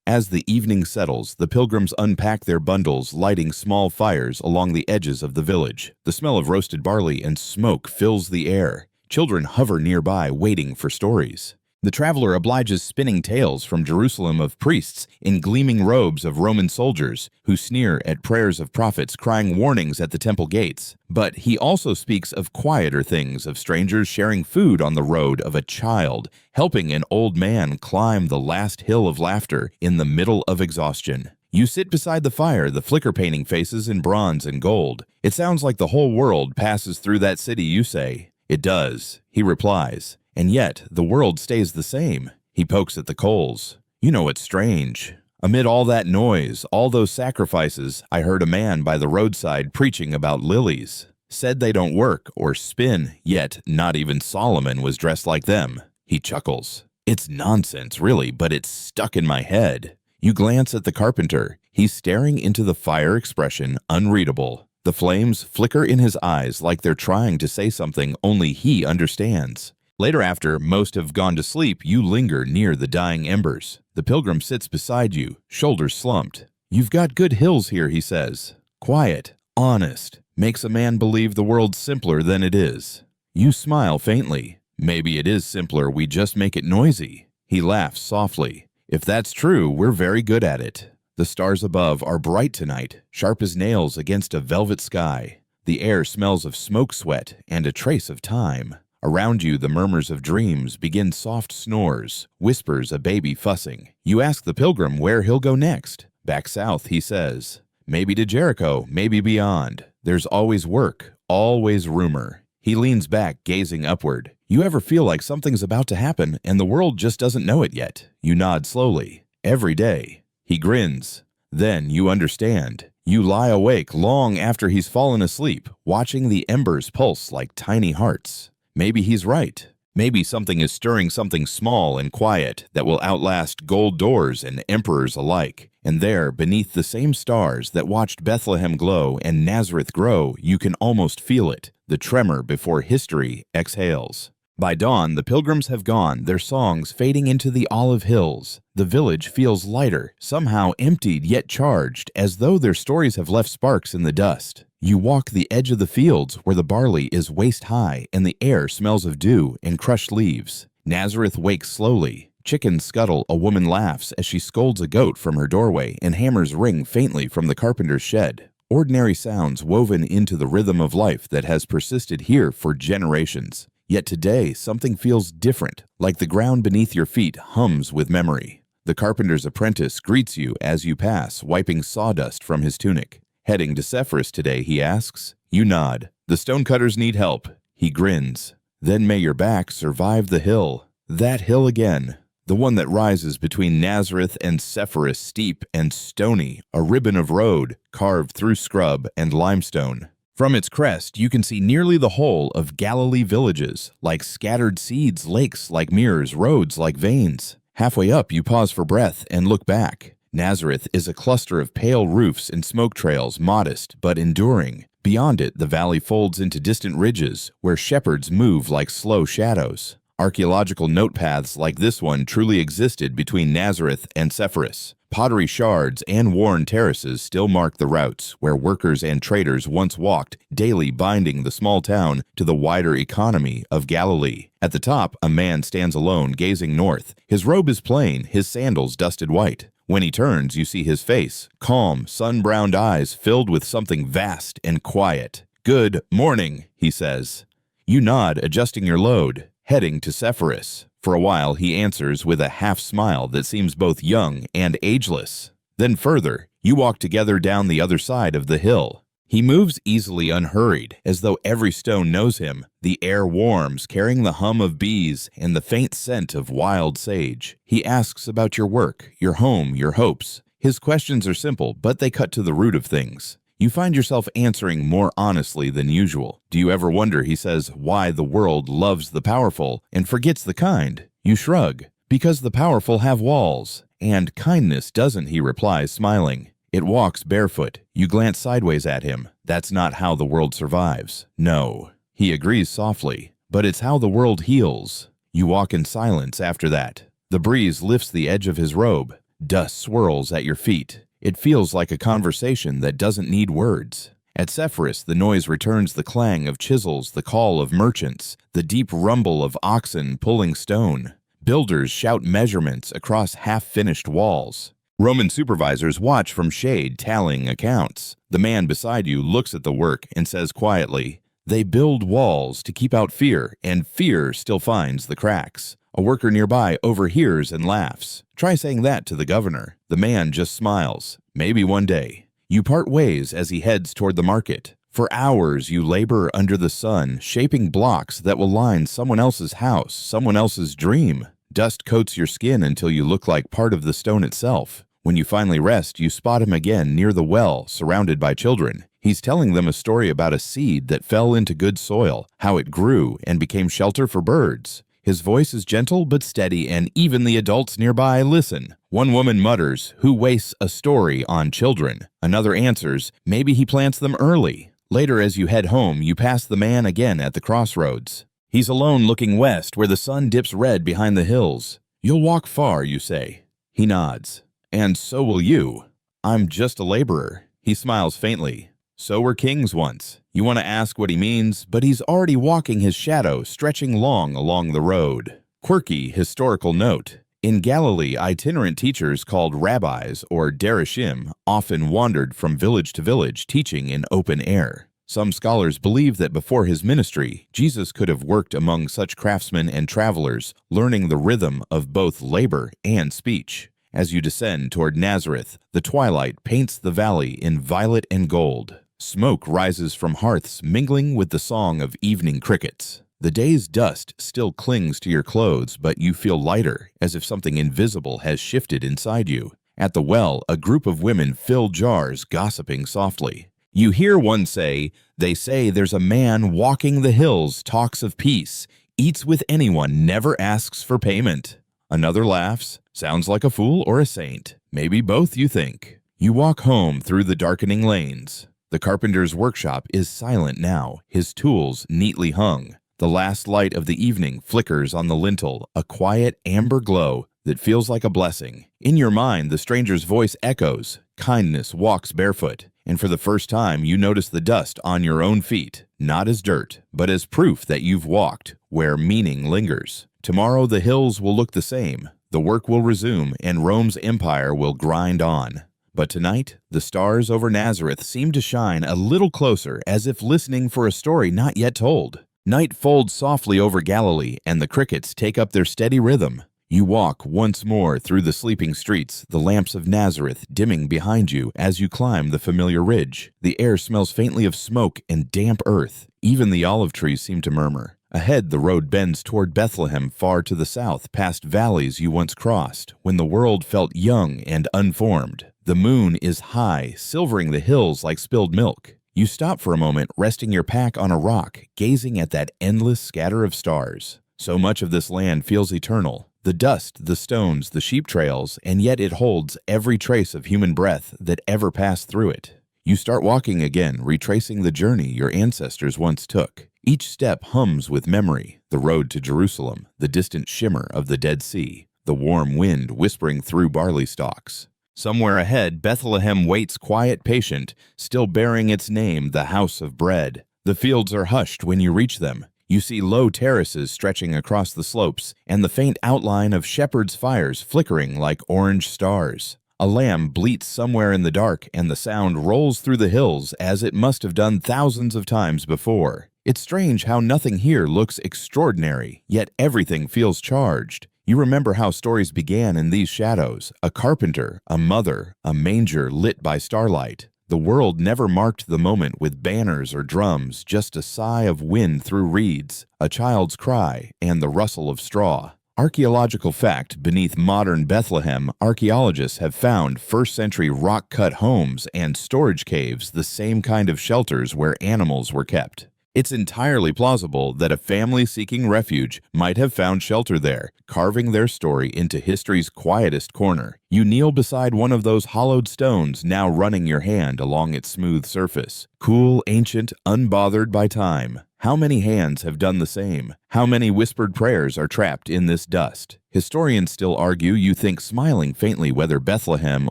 As the evening settles, the pilgrims unpack their bundles, lighting small fires along the edges of the village. The smell of roasted barley and smoke fills the air. Children hover nearby, waiting for stories. The traveler obliges, spinning tales from Jerusalem of priests in gleaming robes of Roman soldiers who sneer at prayers of prophets crying warnings at the temple gates. But he also speaks of quieter things, of strangers sharing food on the road, of a child helping an old man climb the last hill of laughter in the middle of exhaustion. You sit beside the fire, the flicker painting faces in bronze and gold. It sounds like the whole world passes through that city, you say. It does, he replies. And yet, the world stays the same. He pokes at the coals. You know what's strange? Amid all that noise, all those sacrifices, I heard a man by the roadside preaching about lilies. Said they don't work or spin, yet not even Solomon was dressed like them. He chuckles. It's nonsense, really, but it's stuck in my head. You glance at the carpenter. He's staring into the fire expression, unreadable. The flames flicker in his eyes like they're trying to say something only he understands. Later, after most have gone to sleep, you linger near the dying embers. The pilgrim sits beside you, shoulders slumped. You've got good hills here, he says. Quiet, honest, makes a man believe the world's simpler than it is. You smile faintly. Maybe it is simpler, we just make it noisy. He laughs softly. If that's true, we're very good at it. The stars above are bright tonight, sharp as nails against a velvet sky. The air smells of smoke sweat and a trace of time. Around you, the murmurs of dreams begin soft snores, whispers a baby fussing. You ask the pilgrim where he'll go next. Back south, he says. Maybe to Jericho, maybe beyond. There's always work, always rumor. He leans back, gazing upward. You ever feel like something's about to happen and the world just doesn't know it yet? You nod slowly. Every day. He grins. Then you understand. You lie awake long after he's fallen asleep, watching the embers pulse like tiny hearts. Maybe he's right. Maybe something is stirring something small and quiet that will outlast gold doors and emperors alike. And there, beneath the same stars that watched Bethlehem glow and Nazareth grow, you can almost feel it, the tremor before history exhales. By dawn, the pilgrims have gone, their songs fading into the olive hills. The village feels lighter, somehow emptied yet charged, as though their stories have left sparks in the dust. You walk the edge of the fields where the barley is waist-high and the air smells of dew and crushed leaves. Nazareth wakes slowly. Chickens scuttle, a woman laughs as she scolds a goat from her doorway, and hammers ring faintly from the carpenter's shed. Ordinary sounds woven into the rhythm of life that has persisted here for generations. Yet today, something feels different, like the ground beneath your feet hums with memory. The carpenter's apprentice greets you as you pass, wiping sawdust from his tunic. Heading to Sepphoris today, he asks. You nod. The stonecutters need help. He grins. Then may your back survive the hill. That hill again. The one that rises between Nazareth and Sepphoris, steep and stony, a ribbon of road carved through scrub and limestone. From its crest, you can see nearly the whole of Galilee villages, like scattered seeds, lakes like mirrors, roads like veins. Halfway up, you pause for breath and look back. Nazareth is a cluster of pale roofs and smoke trails, modest but enduring. Beyond it, the valley folds into distant ridges, where shepherds move like slow shadows. Archaeological notepaths like this one truly existed between Nazareth and Sepphoris. Pottery shards and worn terraces still mark the routes where workers and traders once walked, daily binding the small town to the wider economy of Galilee. At the top, a man stands alone, gazing north. His robe is plain, his sandals dusted white. When he turns, you see his face, calm, sun-browned eyes filled with something vast and quiet. Good morning, he says. You nod, adjusting your load, heading to Sepphoris. For a while, he answers with a half-smile that seems both young and ageless. Then further, you walk together down the other side of the hill. He moves easily unhurried, as though every stone knows him. The air warms, carrying the hum of bees and the faint scent of wild sage. He asks about your work, your home, your hopes. His questions are simple, but they cut to the root of things. You find yourself answering more honestly than usual. Do you ever wonder, he says, why the world loves the powerful and forgets the kind? You shrug. Because the powerful have walls. And kindness doesn't, he replies, smiling. It walks barefoot. You glance sideways at him. That's not how the world survives. No. He agrees softly. But it's how the world heals. You walk in silence after that. The breeze lifts the edge of his robe. Dust swirls at your feet. It feels like a conversation that doesn't need words. At Sepphoris, the noise returns, the clang of chisels, the call of merchants, the deep rumble of oxen pulling stone. Builders shout measurements across half-finished walls. Roman supervisors watch from shade, tallying accounts. The man beside you looks at the work and says quietly, "They build walls to keep out fear, and fear still finds the cracks." A worker nearby overhears and laughs. Try saying that to the governor. The man just smiles. Maybe one day. You part ways as he heads toward the market. For hours you labor under the sun, shaping blocks that will line someone else's house, someone else's dream. Dust coats your skin until you look like part of the stone itself. When you finally rest, you spot him again near the well, surrounded by children. He's telling them a story about a seed that fell into good soil, how it grew and became shelter for birds. His voice is gentle but steady, and even the adults nearby listen. One woman mutters, "Who wastes a story on children?" Another answers, "Maybe he plants them early." Later, as you head home, you pass the man again at the crossroads. He's alone looking west, where the sun dips red behind the hills. "You'll walk far," you say. He nods. "And so will you." "I'm just a laborer." He smiles faintly. "So were kings once." You want to ask what he means, but he's already walking his shadow, stretching long along the road. Quirky historical note. In Galilee, itinerant teachers called rabbis, or dereshim, often wandered from village to village, teaching in open air. Some scholars believe that before his ministry, Jesus could have worked among such craftsmen and travelers, learning the rhythm of both labor and speech. As you descend toward Nazareth, the twilight paints the valley in violet and gold. Smoke rises from hearths, mingling with the song of evening crickets. The day's dust still clings to your clothes, but you feel lighter, as if something invisible has shifted inside you. At the well, a group of women fill jars, gossiping softly. You hear one say, "They say there's a man walking the hills, talks of peace, eats with anyone, never asks for payment." Another laughs. "Sounds like a fool or a saint." Maybe both, you think. You walk home through the darkening lanes. The carpenter's workshop is silent now, his tools neatly hung. The last light of the evening flickers on the lintel, a quiet amber glow that feels like a blessing. In your mind, the stranger's voice echoes, "Kindness walks barefoot." And for the first time, you notice the dust on your own feet, not as dirt, but as proof that you've walked where meaning lingers. Tomorrow the hills will look the same, the work will resume, and Rome's empire will grind on. But tonight, the stars over Nazareth seem to shine a little closer, as if listening for a story not yet told. Night folds softly over Galilee, and the crickets take up their steady rhythm. You walk once more through the sleeping streets, the lamps of Nazareth dimming behind you as you climb the familiar ridge. The air smells faintly of smoke and damp earth. Even the olive trees seem to murmur. Ahead, the road bends toward Bethlehem, far to the south, past valleys you once crossed, when the world felt young and unformed. The moon is high, silvering the hills like spilled milk. You stop for a moment, resting your pack on a rock, gazing at that endless scatter of stars. So much of this land feels eternal. The dust, the stones, the sheep trails, and yet it holds every trace of human breath that ever passed through it. You start walking again, retracing the journey your ancestors once took. Each step hums with memory, the road to Jerusalem, the distant shimmer of the Dead Sea, the warm wind whispering through barley stalks. Somewhere ahead, Bethlehem waits quiet, patient, still bearing its name, the House of Bread. The fields are hushed when you reach them. You see low terraces stretching across the slopes, and the faint outline of shepherds' fires flickering like orange stars. A lamb bleats somewhere in the dark, and the sound rolls through the hills as it must have done thousands of times before. It's strange how nothing here looks extraordinary, yet everything feels charged. You remember how stories began in these shadows: a carpenter, a mother, a manger lit by starlight. The world never marked the moment with banners or drums, just a sigh of wind through reeds, a child's cry, and the rustle of straw. Archaeological fact: beneath modern Bethlehem, archaeologists have found first-century rock-cut homes and storage caves, the same kind of shelters where animals were kept. It's entirely plausible that a family seeking refuge might have found shelter there, carving their story into history's quietest corner. You kneel beside one of those hollowed stones, now running your hand along its smooth surface. Cool, ancient, unbothered by time. How many hands have done the same? How many whispered prayers are trapped in this dust? Historians still argue, you think smiling faintly, whether Bethlehem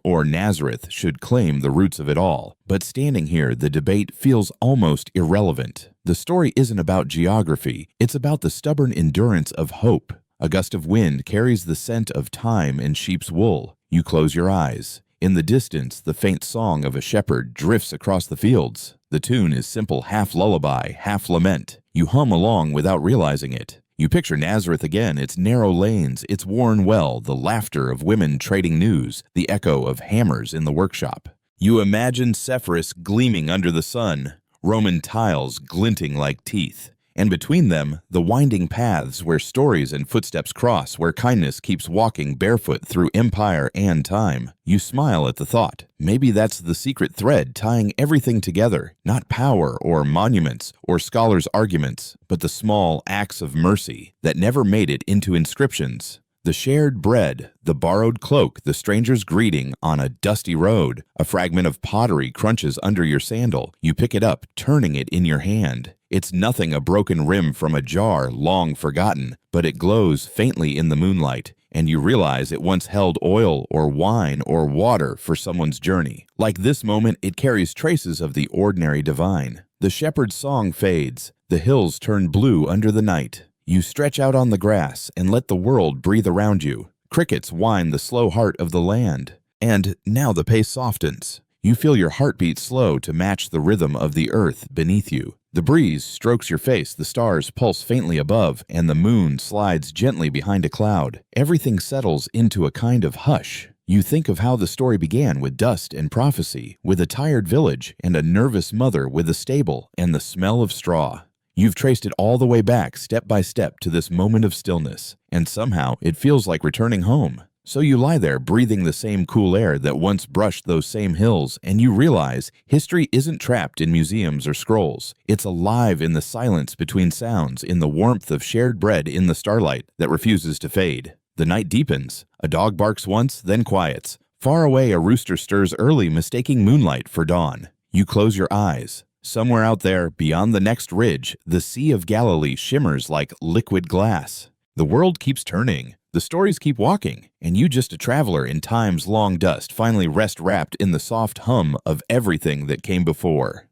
or Nazareth should claim the roots of it all. But standing here, the debate feels almost irrelevant. The story isn't about geography, it's about the stubborn endurance of hope. A gust of wind carries the scent of thyme and sheep's wool. You close your eyes. In the distance, the faint song of a shepherd drifts across the fields. The tune is simple, half lullaby, half lament. You hum along without realizing it. You picture Nazareth again, its narrow lanes, its worn well, the laughter of women trading news, the echo of hammers in the workshop. You imagine Sepphoris gleaming under the sun, Roman tiles glinting like teeth. And between them, the winding paths where stories and footsteps cross, where kindness keeps walking barefoot through empire and time. You smile at the thought. Maybe that's the secret thread tying everything together, not power or monuments or scholars' arguments, but the small acts of mercy that never made it into inscriptions. The shared bread, the borrowed cloak, the stranger's greeting on a dusty road. A fragment of pottery crunches under your sandal. You pick it up, turning it in your hand. It's nothing a broken rim from a jar long forgotten, but it glows faintly in the moonlight, and you realize it once held oil or wine or water for someone's journey. Like this moment, it carries traces of the ordinary divine. The shepherd's song fades. The hills turn blue under the night. You stretch out on the grass and let the world breathe around you. Crickets whine the slow heart of the land. And now the pace softens. You feel your heartbeat slow to match the rhythm of the earth beneath you. The breeze strokes your face, the stars pulse faintly above, and the moon slides gently behind a cloud. Everything settles into a kind of hush. You think of how the story began with dust and prophecy, with a tired village and a nervous mother with a stable and the smell of straw. You've traced it all the way back, step by step, to this moment of stillness, and somehow it feels like returning home. So you lie there, breathing the same cool air that once brushed those same hills, and you realize history isn't trapped in museums or scrolls. It's alive in the silence between sounds, in the warmth of shared bread in the starlight that refuses to fade. The night deepens. A dog barks once, then quiets. Far away, a rooster stirs early, mistaking moonlight for dawn. You close your eyes. Somewhere out there, beyond the next ridge, the Sea of Galilee shimmers like liquid glass. The world keeps turning. The stories keep walking, and you, just a traveler in time's long dust, finally rest wrapped in the soft hum of everything that came before.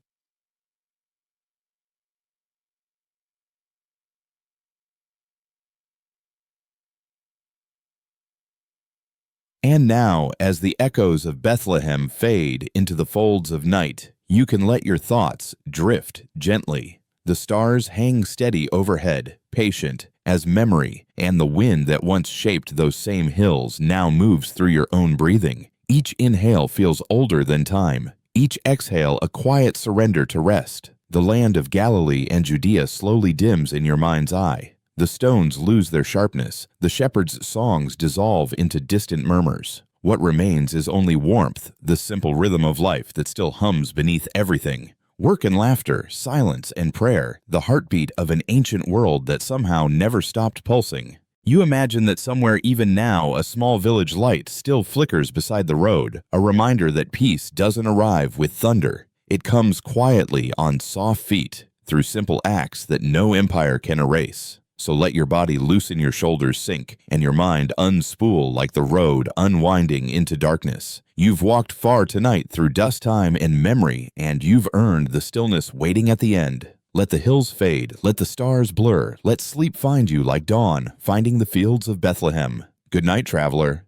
And now, as the echoes of Bethlehem fade into the folds of night, you can let your thoughts drift gently. The stars hang steady overhead, patient, as memory and the wind that once shaped those same hills now moves through your own breathing. Each inhale feels older than time. Each exhale a quiet surrender to rest. The land of Galilee and Judea slowly dims in your mind's eye. The stones lose their sharpness. The shepherd's songs dissolve into distant murmurs. What remains is only warmth, the simple rhythm of life that still hums beneath everything. Work and laughter, silence and prayer, the heartbeat of an ancient world that somehow never stopped pulsing. You imagine that somewhere even now a small village light still flickers beside the road, a reminder that peace doesn't arrive with thunder. It comes quietly on soft feet, through simple acts that no empire can erase. So let your body loosen, your shoulders sink, and your mind unspool like the road unwinding into darkness. You've walked far tonight through dust, time, and memory, and you've earned the stillness waiting at the end. Let the hills fade, let the stars blur, let sleep find you like dawn, finding the fields of Bethlehem. Good night, traveler.